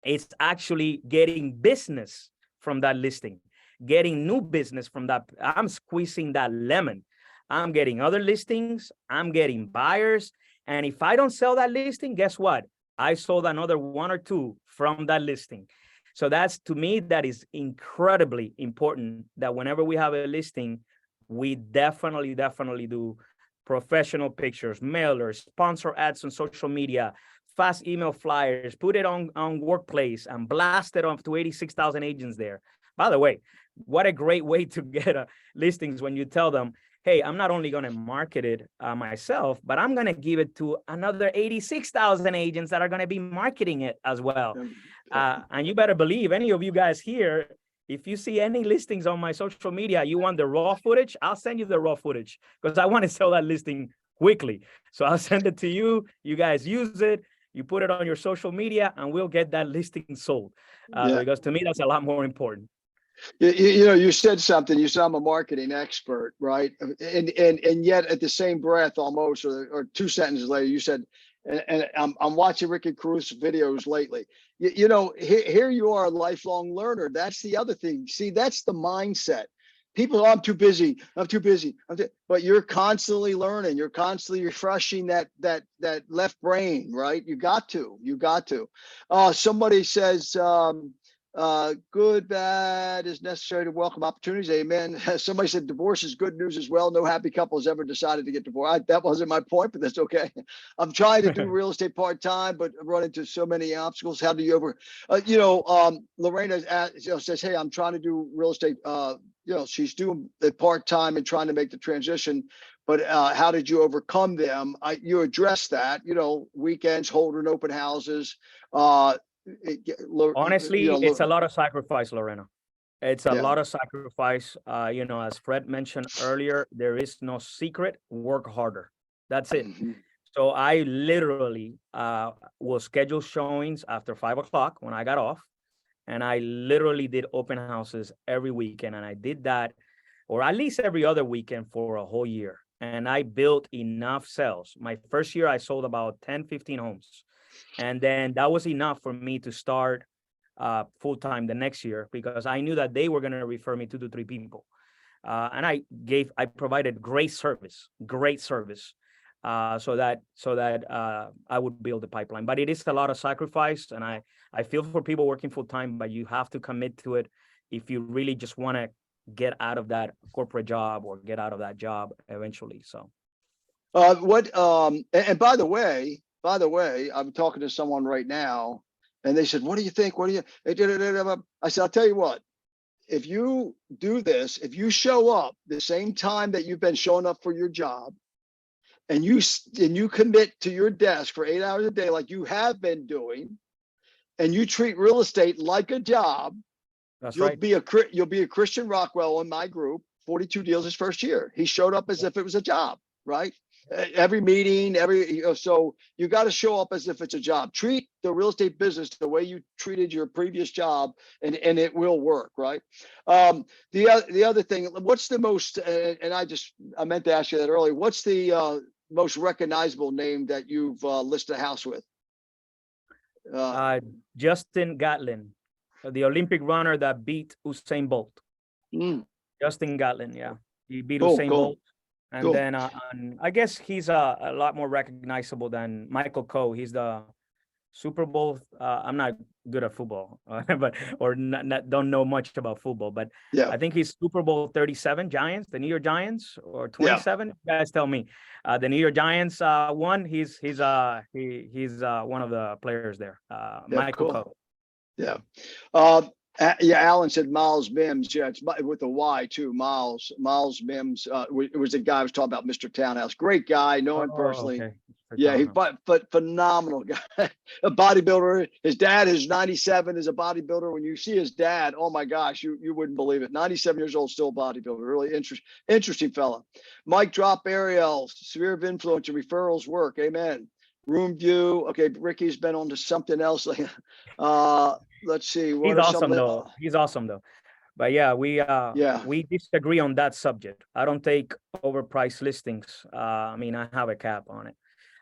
it's actually getting business from that listing, getting new business from that. I'm squeezing that lemon. I'm getting other listings, I'm getting buyers. And if I don't sell that listing, guess what? I sold another 1 or 2 from that listing. So that's, to me, that is incredibly important, that whenever we have a listing, we definitely do professional pictures, mailers, sponsor ads on social media, fast email flyers, put it on Workplace and blast it off to 86,000 agents there. By the way, what a great way to get listings when you tell them, hey, I'm not only going to market it myself, but I'm going to give it to another 86,000 agents that are going to be marketing it as well. And you better believe any of you guys here, if you see any listings on my social media, you want the raw footage, I'll send you the raw footage because I want to sell that listing quickly. So I'll send it to you. You guys use it. You put it on your social media and we'll get that listing sold. Because to me, that's a lot more important. You know, you said something. You said I'm a marketing expert, right? And yet at the same breath, almost, or 2 sentences later, you said, and I'm watching Ricky Cruz videos lately. You know, here you are, a lifelong learner. That's the other thing. See, that's the mindset. People, I'm too busy. I'm too busy. But you're constantly learning. You're constantly refreshing that left brain, right? You got to. Somebody says, good, bad is necessary to welcome opportunities. Amen. Somebody said divorce is good news as well. No happy couple has ever decided to get divorced. That wasn't my point, but that's okay. I'm trying to do real estate part-time, but run into so many obstacles. How do you Lorena says, hey, I'm trying to do real estate. She's doing it part-time and trying to make the transition. But how did you overcome them? You addressed that, weekends, holding open houses, honestly, it's a lot of sacrifice, Lorena. It's a lot of sacrifice. As Fred mentioned earlier, there is no secret. Work harder. That's it. Mm-hmm. So I literally will schedule showings after 5 o'clock when I got off. And I literally did open houses every weekend. And I did that, or at least every other weekend for a whole year. And I built enough sales. My first year, I sold about 10, 15 homes. And then that was enough for me to start full-time the next year because I knew that they were going to refer me 2 to 3 people. And I provided great service, so that I would build the pipeline. But it is a lot of sacrifice. And I feel for people working full-time, but you have to commit to it if you really just want to get out of that corporate job or get out of that job eventually. So and by the way, I'm talking to someone right now and they said, what do you think? I said, I'll tell you what, if you do this, if you show up the same time that you've been showing up for your job and you commit to your desk for 8 hours a day, like you have been doing, and you treat real estate like a job, you'll be a Christian Rockwell in my group, 42 deals his first year. He showed up as if it was a job, right? Every meeting, so you got to show up as if it's a job. Treat the real estate business the way you treated your previous job, and it will work, right? The other thing, what's the most, and I meant to ask you that earlier, what's the most recognizable name that you've listed a house with? Justin Gatlin, the Olympic runner that beat Usain Bolt. Justin Gatlin, yeah. He beat Usain Bolt. And then I guess he's a lot more recognizable than Michael Coe. He's the Super Bowl. I'm not good at football, don't know much about football, but I think he's Super Bowl 37 Giants, the New York Giants, or 27. You guys tell me. The New York Giants won. He's one of the players there. Michael Coe. Yeah. Alan said Miles Mims. Yeah, it's with a Y too. Miles Mims. It was the guy I was talking about, Mr. Townhouse. Great guy, know him personally. Okay. Yeah, but phenomenal guy. A bodybuilder. His dad is 97, is a bodybuilder. When you see his dad, oh my gosh, you wouldn't believe it. 97 years old, still a bodybuilder. Really interesting fella. Mike Drop Ariel, sphere of influence and referrals work. Amen. Room view. Okay, Ricky's been on to something else. Let's see. He's awesome though. But yeah, we disagree on that subject. I don't take overpriced listings. I have a cap on it.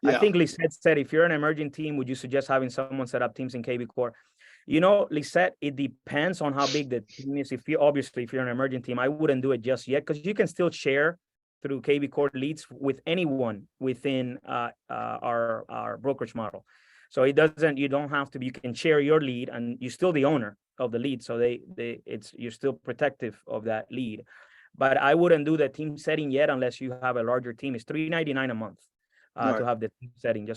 Yeah. I think Lisette said, if you're an emerging team, would you suggest having someone set up teams in KB Core? Lisette, it depends on how big the team is. If you're an emerging team, I wouldn't do it just yet because you can still share through KB Core leads with anyone within our brokerage model. So you don't have to, you can share your lead and you're still the owner of the lead. So you're still protective of that lead. But I wouldn't do the team setting yet unless you have a larger team. It's $399 a month to have the team setting,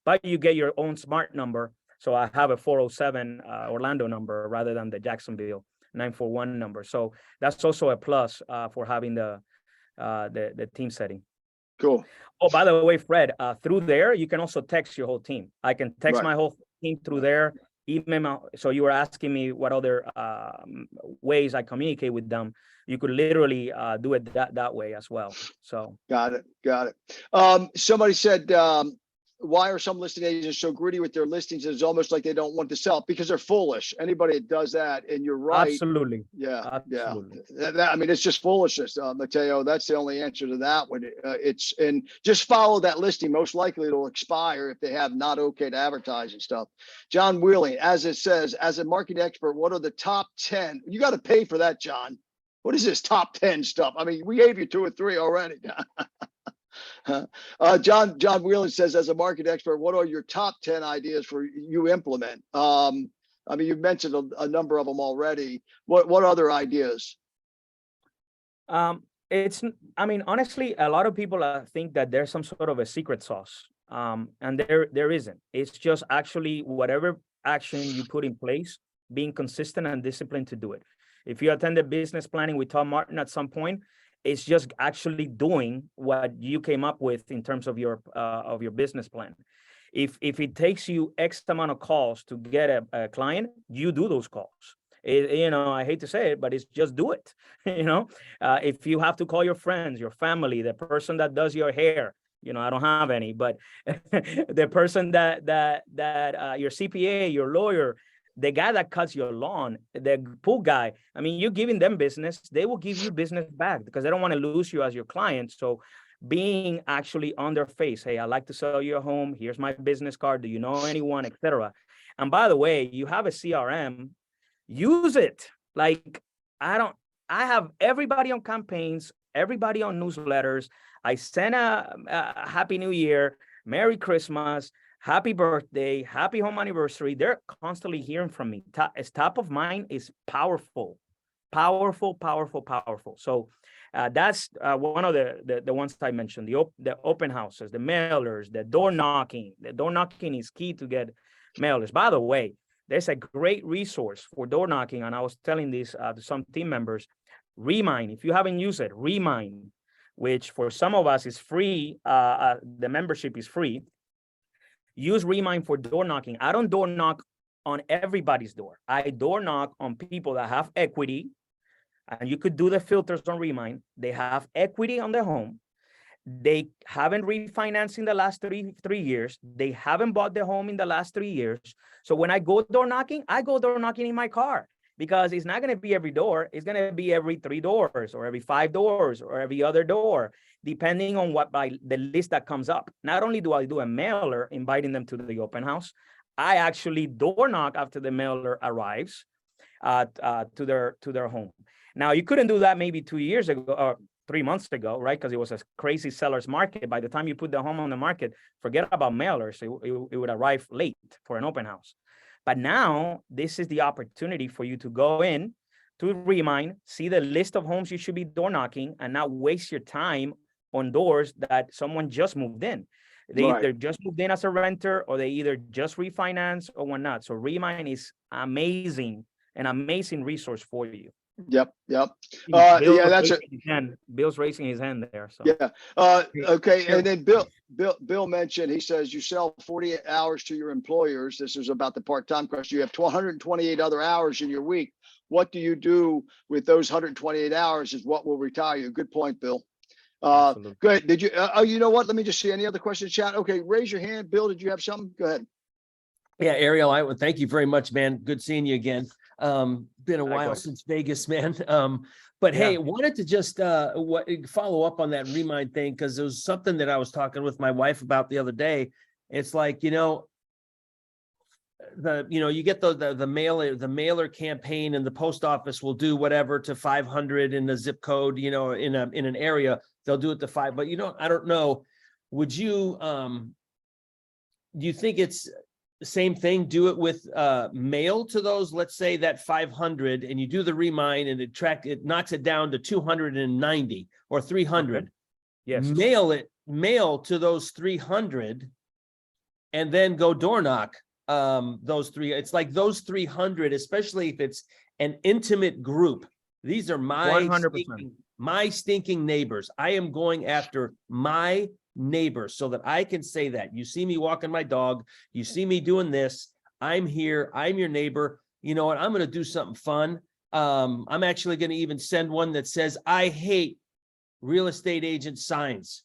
but you get your own smart number. So I have a 407 Orlando number rather than the Jacksonville 941 number. So that's also a plus for having the the team setting. Cool. Oh, by the way, Fred, through there, you can also text your whole team. I can text Right. my whole team through there, email. So you were asking me what other ways I communicate with them. You could literally do it that way as well. So Got it. Got it. Somebody said, why are some listing agents so greedy with their listings? It's almost like they don't want to sell because they're foolish. Anybody that does that, and you're right. absolutely. Yeah. Absolutely. I mean, it's just foolishness, Mateo. That's the only answer to that one. And just follow that listing. Most likely it'll expire if they have not okay to advertise and stuff. John Wheeling, as it says, as a marketing expert, what are the top 10? You got to pay for that, John. What is this top 10 stuff? I mean, we gave you 2 or 3 already. John Wheelan says, as a market expert, what are your top 10 ideas for you implement? I mean, you've mentioned a number of them already. What other ideas? I mean, honestly, a lot of people think that there's some sort of a secret sauce. And there isn't. It's just actually whatever action you put in place, being consistent and disciplined to do it. If you attended business planning with Tom Martin at some point, it's just actually doing what you came up with in terms of your business plan. If it takes you X amount of calls to get a client, you do those calls. I hate to say it, but it's just do it. If you have to call your friends, your family, the person that does your hair, I don't have any, but the person that your CPA, your lawyer, the guy that cuts your lawn, the pool guy, I mean, you're giving them business, they will give you business back because they don't want to lose you as your client. So being actually on their face, hey, I'd like to sell you a home. Here's my business card. Do you know anyone, etc. And by the way, you have a CRM, use it. Like, I have everybody on campaigns, everybody on newsletters. I send a Happy New Year, Merry Christmas, happy birthday, happy home anniversary. They're constantly hearing from me. It's top of mind is powerful. So that's one of the ones I mentioned, the open houses, the mailers, the door knocking. The door knocking is key to get mailers. By the way, there's a great resource for door knocking. And I was telling this to some team members, Remind. If you haven't used it, Remind, which for some of us is free. The membership is free. Use Remind for door knocking. I don't door knock on everybody's door. I door knock on people that have equity, and you could do the filters on Remind. They have equity on their home. They haven't refinanced in the last three years. They haven't bought the home in the last 3 years. So when I go door knocking, I go door knocking in my car because it's not going to be every door. It's going to be every 3 doors or every 5 doors or every other door, depending on the list that comes up. Not only do I do a mailer inviting them to the open house, I actually door knock after the mailer arrives to their home. Now, you couldn't do that maybe 2 years ago or 3 months ago, right? Because it was a crazy seller's market. By the time you put the home on the market, forget about mailers. It would arrive late for an open house. But now this is the opportunity for you to go in to Remind, see the list of homes you should be door knocking, and not waste your time on doors that someone just moved in. They either just moved in as a renter or they either just refinance or whatnot. So Remind is an amazing resource for you. Yep. Bill's raising his hand there. So yeah. Okay. And then Bill mentioned, he says you sell 48 hours to your employers. This is about the part-time question. You have 128 other hours in your week. What do you do with those 128 hours is what will retire you. Good point, Bill. Good. Did you, you know what? Let me just see any other questions, chat. Okay. Raise your hand. Bill, did you have something? Go ahead. Yeah, Ariel, I would thank you very much, man. Good seeing you again. Been a while since Vegas, man. But hey, wanted to just follow up on that Remind thing, because it was something that I was talking with my wife about the other day. It's like, you get the mailer campaign, and the post office will do whatever to 500 in the zip code, in an area, they'll do it to 5. But I don't know. Would you do you think it's the same thing? Do it with mail to those, let's say that 500, and you do the Remind, and it knocks it down to 290 or 300. Okay. Yes. Mail to those 300, and then go door knock those 3. It's like those 300, especially if it's an intimate group. These are my 100%. my stinking neighbors. I am going after my neighbors so that I can say that. You see me walking my dog, you see me doing this, I'm here, I'm your neighbor. You know what? I'm going to do something fun. I'm actually going to even send one that says, I hate real estate agent signs,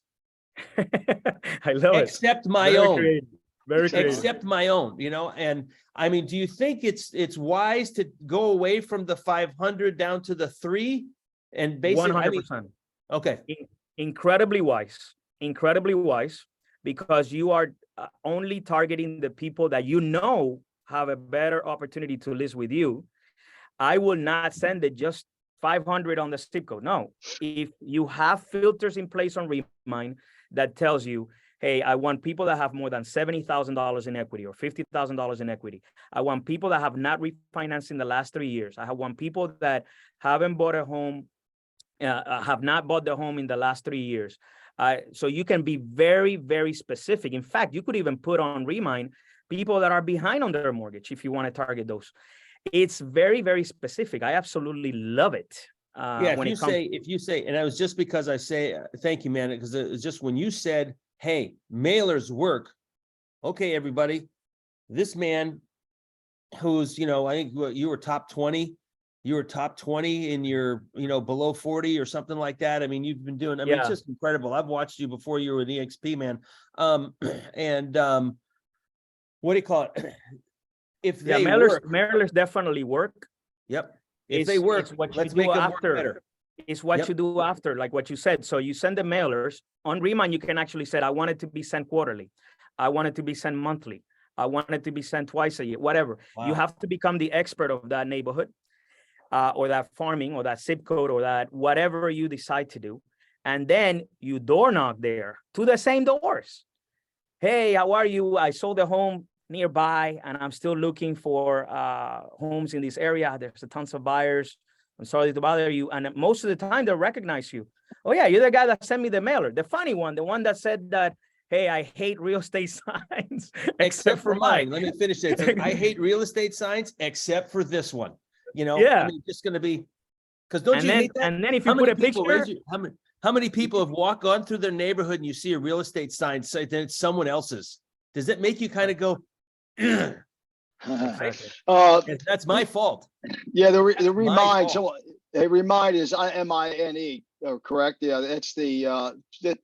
I love it. except my Very own. creative. Very creative. Except my own, you know. And I mean, do you think it's wise to go away from the 500 down to the 3 and basically 100%. Okay. Incredibly wise, because you are only targeting the people that you know have a better opportunity to list with you. I will not send it just 500 on the zip code. No, if you have filters in place on Remind that tells you, hey, I want people that have more than $70,000 in equity or $50,000 in equity. I want people that have not refinanced in the last 3 years. I want people that haven't bought a home, have not bought the home in the last 3 years. So you can be very, very specific. In fact, you could even put on Remind people that are behind on their mortgage if you want to target those. It's very, very specific. I absolutely love it. Yeah, if you say, and I was just because I say, thank you, man, because it's just when you said, hey, mailers work. Okay, everybody, this man who's, you know, I think you were top 20, you were top 20 in your, you know, below 40 or something like that. I mean, you've been doing, I mean, it's just incredible. I've watched you before you were an EXP, man. What do you call it? If they mailers definitely work. Yep. If they work, let's make them work better. It's what you do after, like what you said. So you send the mailers on Remind. You can actually say, I want it to be sent quarterly. I want it to be sent monthly. I want it to be sent twice a year, whatever. Wow. You have to become the expert of that neighborhood or that farming or that zip code or that whatever you decide to do. And then you door knock there to the same doors. Hey, how are you? I sold a home nearby and I'm still looking for homes in this area. There's a tons of buyers. I'm sorry to bother you. And most of the time they'll recognize you. Oh yeah, you're the guy that sent me the mailer. The funny one, the one that said that, hey, I hate real estate signs. Except for mine. Let me finish it. I hate real estate signs except for this one. You know, yeah. I mean, it's going to be, because don't you hate that? And then if you put a picture. How many people have walked on through their neighborhood and you see a real estate sign say that it's someone else's? Does that make you kind of go, that's my fault. Yeah, the Remind. So a Remind is MINE. Correct? Yeah, that's the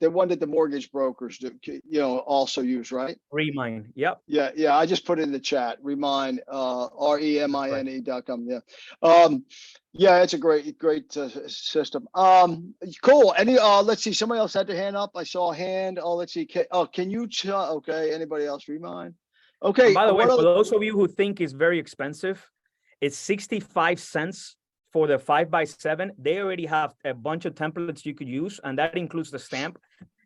one that the mortgage brokers do, you know, also use, right? Remind. Yep. Yeah. I just put it in the chat. Remind. REMINE.com. Yeah. Yeah, it's a great system. Cool. Any let's see. Somebody else had their hand up. I saw a hand. Oh, let's see. Can you? Okay. Anybody else? Remind. Okay. And by the way, for those of you who think it's very expensive, it's 65 cents for the 5x7. They already have a bunch of templates you could use, and that includes the stamp.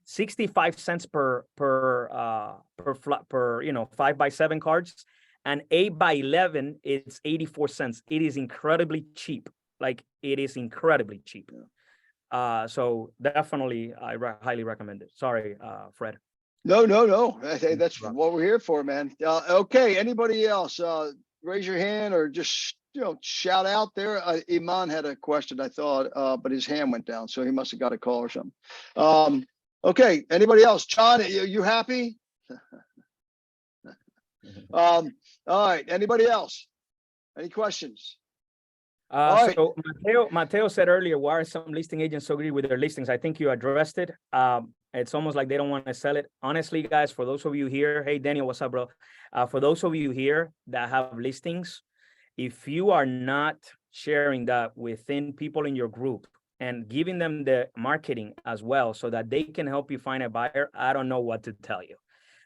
65 cents per 5x7 cards, and 8x11 it's 84 cents. It is incredibly cheap. Like it is incredibly cheap. So definitely, I highly recommend it. Sorry, Fred. No. Hey, that's what we're here for, man. Okay. Anybody else? Raise your hand or just, you know, shout out there. Iman had a question, I thought, but his hand went down, so he must have got a call or something. Okay. Anybody else? John, you happy? All right. Anybody else? Any questions? So Mateo said earlier, why are some listing agents so greedy with their listings? I think you addressed it. It's almost like they don't want to sell it. Honestly, guys, for those of you here, hey, Daniel, what's up, bro? For those of you here that have listings, if you are not sharing that within people in your group and giving them the marketing as well so that they can help you find a buyer, I don't know what to tell you.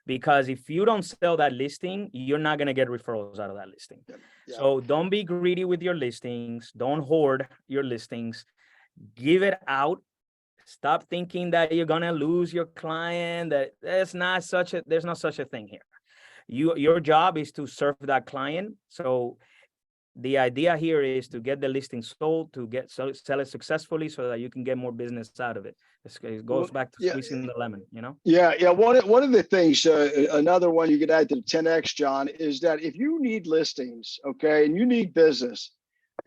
Because if you don't sell that listing, you're not going to get referrals out of that listing. Yeah. So don't be greedy with your listings. Don't hoard your listings. Give it out. Stop thinking that you're going to lose your client. There's not such a thing here. Your job is to serve that client. So the idea here is to get the listing sold, to sell it successfully so that you can get more business out of it. It goes back to squeezing the lemon, you know? Yeah. One of the things, another one you could add to the 10X, John, is that if you need listings, okay, and you need business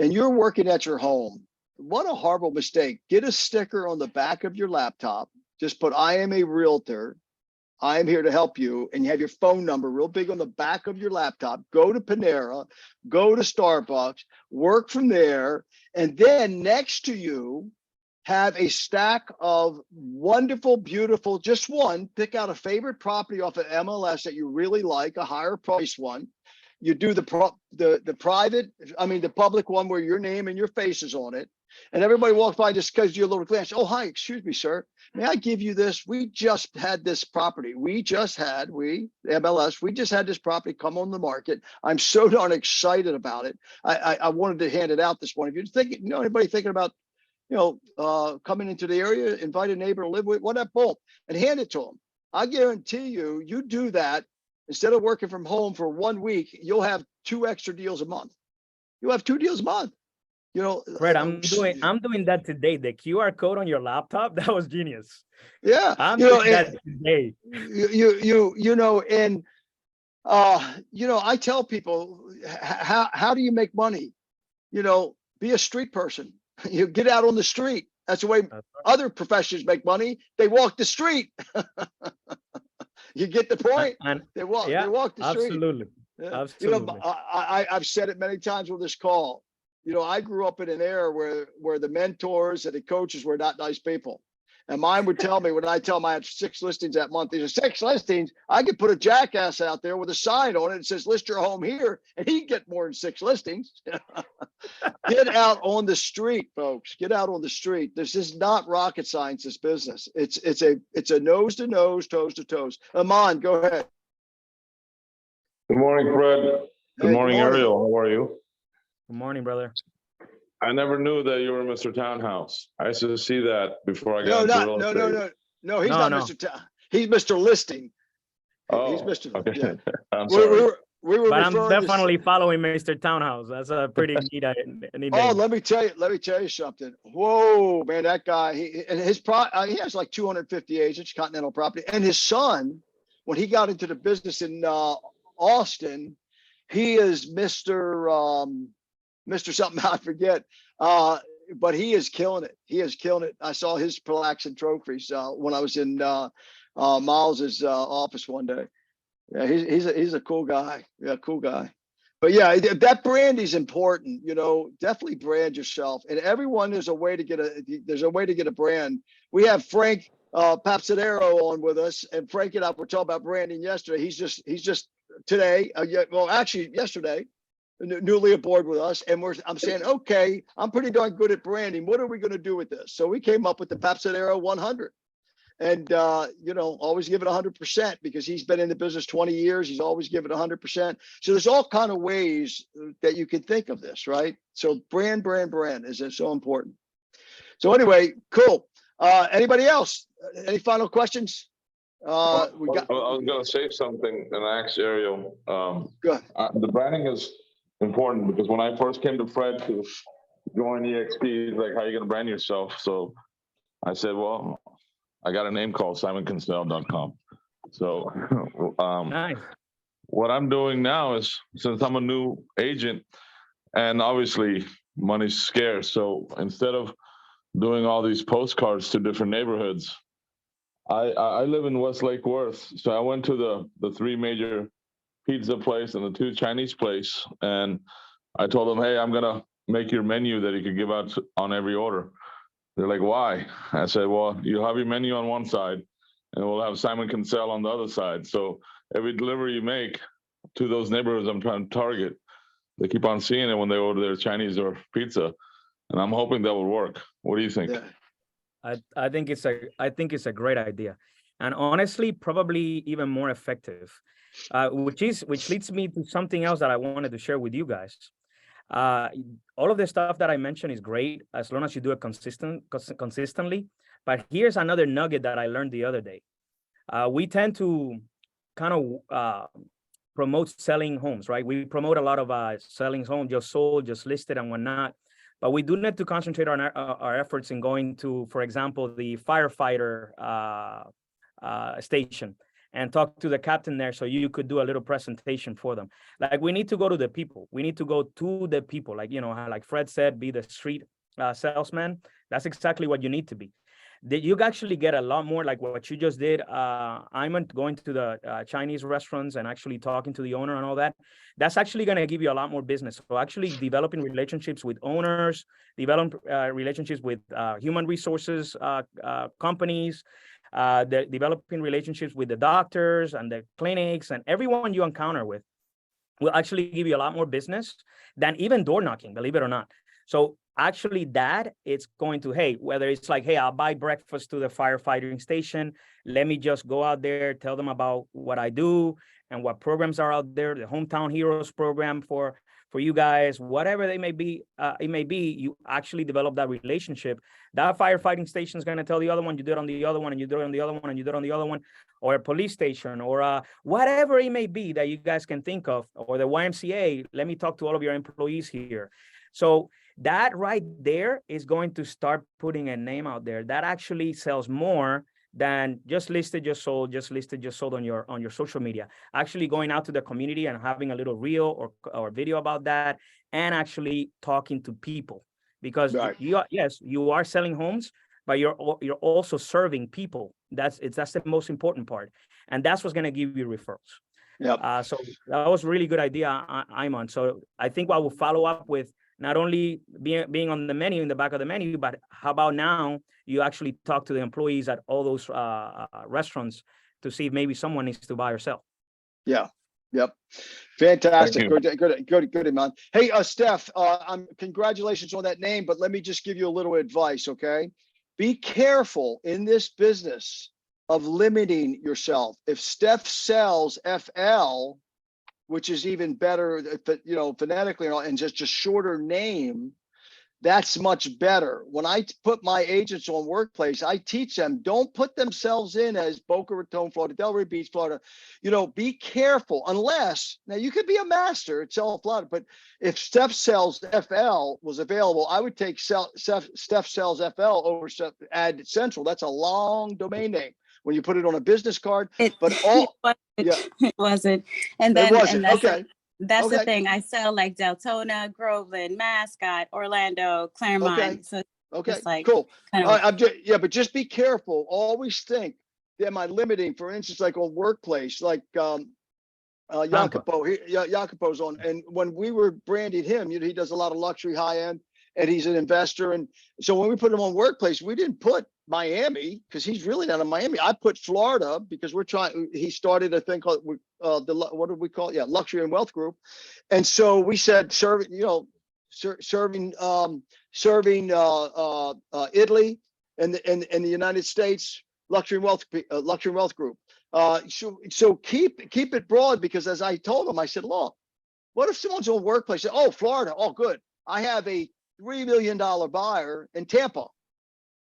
and you're working at your home, what a horrible mistake. Get a sticker on the back of your laptop. Just put, I am a realtor. I am here to help you. And you have your phone number real big on the back of your laptop. Go to Panera, go to Starbucks, work from there. And then next to you, have a stack of wonderful, beautiful, just one, pick out a favorite property off of MLS that you really like, a higher price one. You do the private, I mean, the public one where your name and your face is on it. And everybody walks by just because you're a little glance. Oh, hi, excuse me, sir. May I give you this? We just had this property. MLS, we just had this property come on the market. I'm so darn excited about it. I wanted to hand it out this morning. If you're thinking, anybody thinking about, coming into the area, invite a neighbor to live with, whatever, boom, and hand it to them. I guarantee you, you do that, instead of working from home for 1 week, you'll have 2 extra deals a month. You'll have 2 deals a month. Fred, I'm doing that today. The QR code on your laptop, that was genius. Yeah, I'm doing that today. I tell people, how do you make money? Be a street person. You get out on the street. That's the way other professions make money. They walk the street. You get the point. They walk the street. Absolutely. Absolutely. I've said it many times on this call. I grew up in an era where the mentors and the coaches were not nice people. And mine would tell me, when I tell them I had 6 listings that month, these are 6 listings, I could put a jackass out there with a sign on it that says, list your home here, and he'd get more than 6 listings. Get out on the street, folks. Get out on the street. This is not rocket science, this business. It's a nose to nose, toes to toes. Aman, go ahead. Good morning, Fred. Good morning, Ariel. How are you? Good morning, brother. I never knew that you were Mr. Townhouse. I used to see that before I got into real estate. No, he's not Mr. Town. He's Mr. Listing. Oh, he's Mr. Okay. Yeah. I'm sorry. But I'm definitely following Mr. Townhouse. That's a pretty neat name. Oh, let me tell you something. Whoa, man, that guy, he has like 250 agents, Continental Property, and his son, when he got into the business in Austin, he is Mr. something, I forget. But he is killing it. He is killing it. I saw his plaques and trophies when I was in Miles's office one day. Yeah, he's a cool guy. Yeah, cool guy. But yeah, that brand is important. Definitely brand yourself. And everyone, there's a way to get a brand. We have Frank Papsadero on with us, and Frank and I were talking about branding yesterday. He's just today. Actually yesterday. Newly aboard with us, and I'm saying, okay, I'm pretty darn good at branding. What are we going to do with this? So we came up with the Papsadero 100, and always give it 100%, because he's been in the business 20 years. He's always given 100%. So there's all kind of ways that you can think of this, right? So brand is so important. So anyway, cool. Anybody else? Any final questions? I was going to say something and ask Ariel. Go ahead. The branding is important, because when I first came to Fred to join EXP, he's like, how are you going to brand yourself? So I said, well, I got a name called SimonKinsell.com. So Nice. What I'm doing now is, since I'm a new agent, and obviously money's scarce, so instead of doing all these postcards to different neighborhoods, I live in West Lake Worth. So I went to the 3 major pizza place and the 2 Chinese place, and I told them, hey, I'm gonna make your menu that you could give out on every order. They're like, why? I said, well, you'll have your menu on one side, and we'll have Simon Kinsell on the other side. So every delivery you make to those neighborhoods I'm trying to target, they keep on seeing it when they order their Chinese or pizza, and I'm hoping that will work. What do you think? Yeah. I think it's a great idea, and honestly, probably even more effective. Which leads me to something else that I wanted to share with you guys. All of the stuff that I mentioned is great as long as you do it consistently. But here's another nugget that I learned the other day. We tend to kind of promote selling homes, right? We promote a lot of selling homes, just sold, just listed, and whatnot. But we do need to concentrate on our efforts in going to, for example, the firefighter station, and talk to the captain there, so you could do a little presentation for them. Like, we need to go to the people. We need to go to the people. Like, like Fred said, be the street salesman, that's exactly what you need to be. You actually get a lot more like what you just did. I'm going to the Chinese restaurants and actually talking to the owner and all that. That's actually going to give you a lot more business. So actually developing relationships with owners, develop relationships with human resources companies, developing relationships with the doctors and the clinics and everyone you encounter with will actually give you a lot more business than even door knocking, believe it or not. So actually that it's going to, hey, whether it's like, hey, I'll buy breakfast to the firefighting station. Let me just go out there, tell them about what I do and what programs are out there, the Hometown Heroes program for you guys, whatever they may be, you actually develop that relationship. That firefighting station is going to tell the other one, you do it on the other one, and you do it on the other one, and you do it on the other one, or a police station, or whatever it may be that you guys can think of, or the YMCA. Let me talk to all of your employees here. So that right there is going to start putting a name out there that actually sells more than just listed, just sold, just listed, just sold on your social media. Actually going out to the community and having a little reel or video about that, and actually talking to people, because Right. you are selling homes, but you're also serving people. That's the most important part, and that's what's going to give you referrals. Yep. So that was a really good idea, Iman. So I think I will follow up with not only being on the menu, in the back of the menu, but how about now you actually talk to the employees at all those restaurants to see if maybe someone needs to buy or sell. Yeah. Yep. Fantastic. Thank Good, man. Hey, Steph, congratulations on that name, but let me just give you a little advice, okay? Be careful in this business of limiting yourself. If Steph sells FL, which is even better, phonetically and just a shorter name, that's much better. When I put my agents on Workplace, I teach them, don't put themselves in as Boca Raton, Florida, Delray Beach, Florida. Be careful, unless, now you could be a master at selling Florida, but if Steph Sells FL was available, I would take Steph Sells FL over Ad Central. That's a long domain name when you put it on a business card. But all, it wasn't. And then, it wasn't. and that's Okay. the thing. I sell like Deltona, Groveland, Mascot, Orlando, Claremont. Okay. So Okay, like cool. kind of But just be careful. Always think, am I limiting? For instance, like on Workplace, like Jacopo, Jacopo's on. And when we were branding him, he does a lot of luxury, high end, and he's an investor. And so when we put him on Workplace, we didn't put Miami because he's really not in Miami. I put Florida because he started a thing called what do we call it? Yeah, Luxury and Wealth Group. And so we said serving Italy and the United States, Luxury and Wealth Group. So keep it broad, because as I told him, I said, look, what if someone's on Workplace? Oh, Florida. Oh, good. I have a $3 million buyer in Tampa.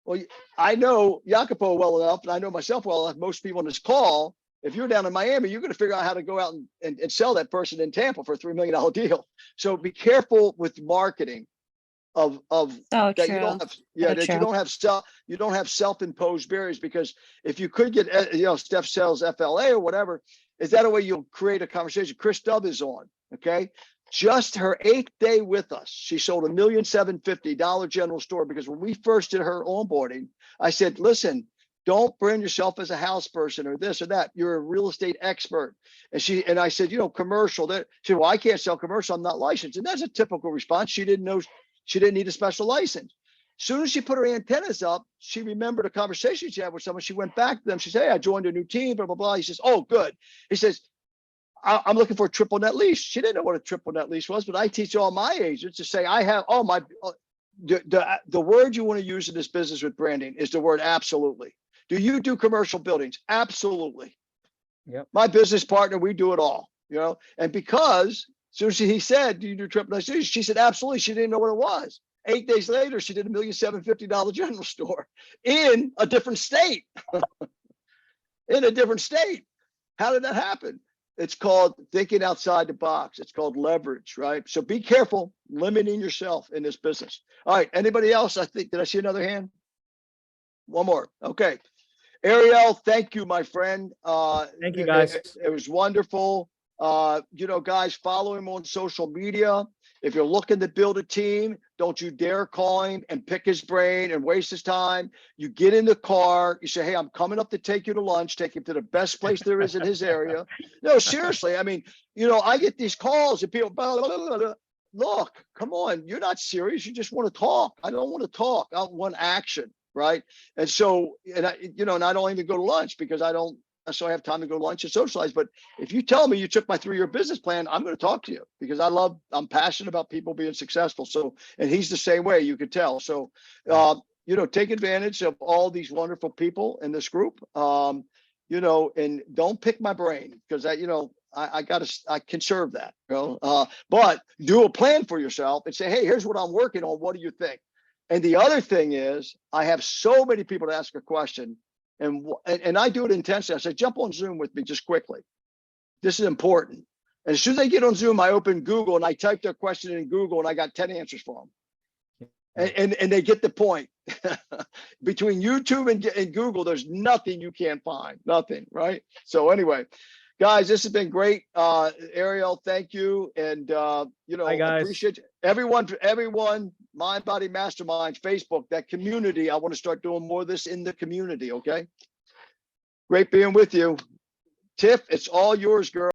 Well, I know Jacopo well enough, and I know myself well enough. Most people on this call, if you're down in Miami, you're going to figure out how to go out and sell that person in Tampa for a $3 million deal. So be careful with marketing of so that true. you don't have, that true. you don't have self-imposed barriers, because if you could get, Steph Sells FLA or whatever, is that a way you'll create a conversation? Chris Dove is on, okay? Just her 8th day with us, she sold $1,750,000 Dollar General Store, because when we first did her onboarding, I said, listen, don't brand yourself as a house person or this or that. You're a real estate expert. And I said, commercial. She said, well, I can't sell commercial. I'm not licensed. And that's a typical response. She didn't know she didn't need a special license. As soon as she put her antennas up, she remembered a conversation she had with someone. She went back to them. She said, hey, I joined a new team, blah, blah, blah. He says, oh, good. He says, I'm looking for a triple net lease. She didn't know what a triple net lease was, but I teach all my agents to say, I have all my, the word you want to use in this business with branding is the word absolutely. Do you do commercial buildings? Absolutely. Yep. My business partner, we do it all, and because as soon as he said, do you do triple net lease? She said, absolutely. She didn't know what it was. 8 days later, she did $1,750,000 General Store in a different state. In a different state. How did that happen? It's called thinking outside the box. It's called leverage, right? So be careful limiting yourself in this business. All right. Anybody else? Did I see another hand? One more. Okay. Ariel, thank you, my friend. Thank you, guys. It was wonderful. Guys, follow him on social media. If you're looking to build a team, don't you dare call him and pick his brain and waste his time. You get in the car, you say, hey, I'm coming up to take you to lunch, take him to the best place there is in his area. No, seriously. I mean, I get these calls and people, blah, blah, blah, blah. Look, come on, you're not serious. You just want to talk. I don't want to talk. I want action, right? And so, and I don't even go to lunch because I don't necessarily have time to go to lunch and socialize. But if you tell me you took my 3-year business plan, I'm going to talk to you because I'm passionate about people being successful. So, and he's the same way, you could tell. So, take advantage of all these wonderful people in this group, and don't pick my brain because I conserve that, but do a plan for yourself and say, hey, here's what I'm working on. What do you think? And the other thing is I have so many people to ask a question and I do it intentionally. I say, jump on Zoom with me just quickly. This is important. And as soon as they get on Zoom, I open Google and I type their question in Google and I got 10 answers for them. And they get the point. Between YouTube and Google, there's nothing you can't find, nothing, right? So anyway, guys, this has been great. Ariel, thank you. And, Hi, guys. appreciate everyone, Mind Body Mastermind, Facebook, that community. I want to start doing more of this in the community, okay? Great being with you. Tiff, it's all yours, girl.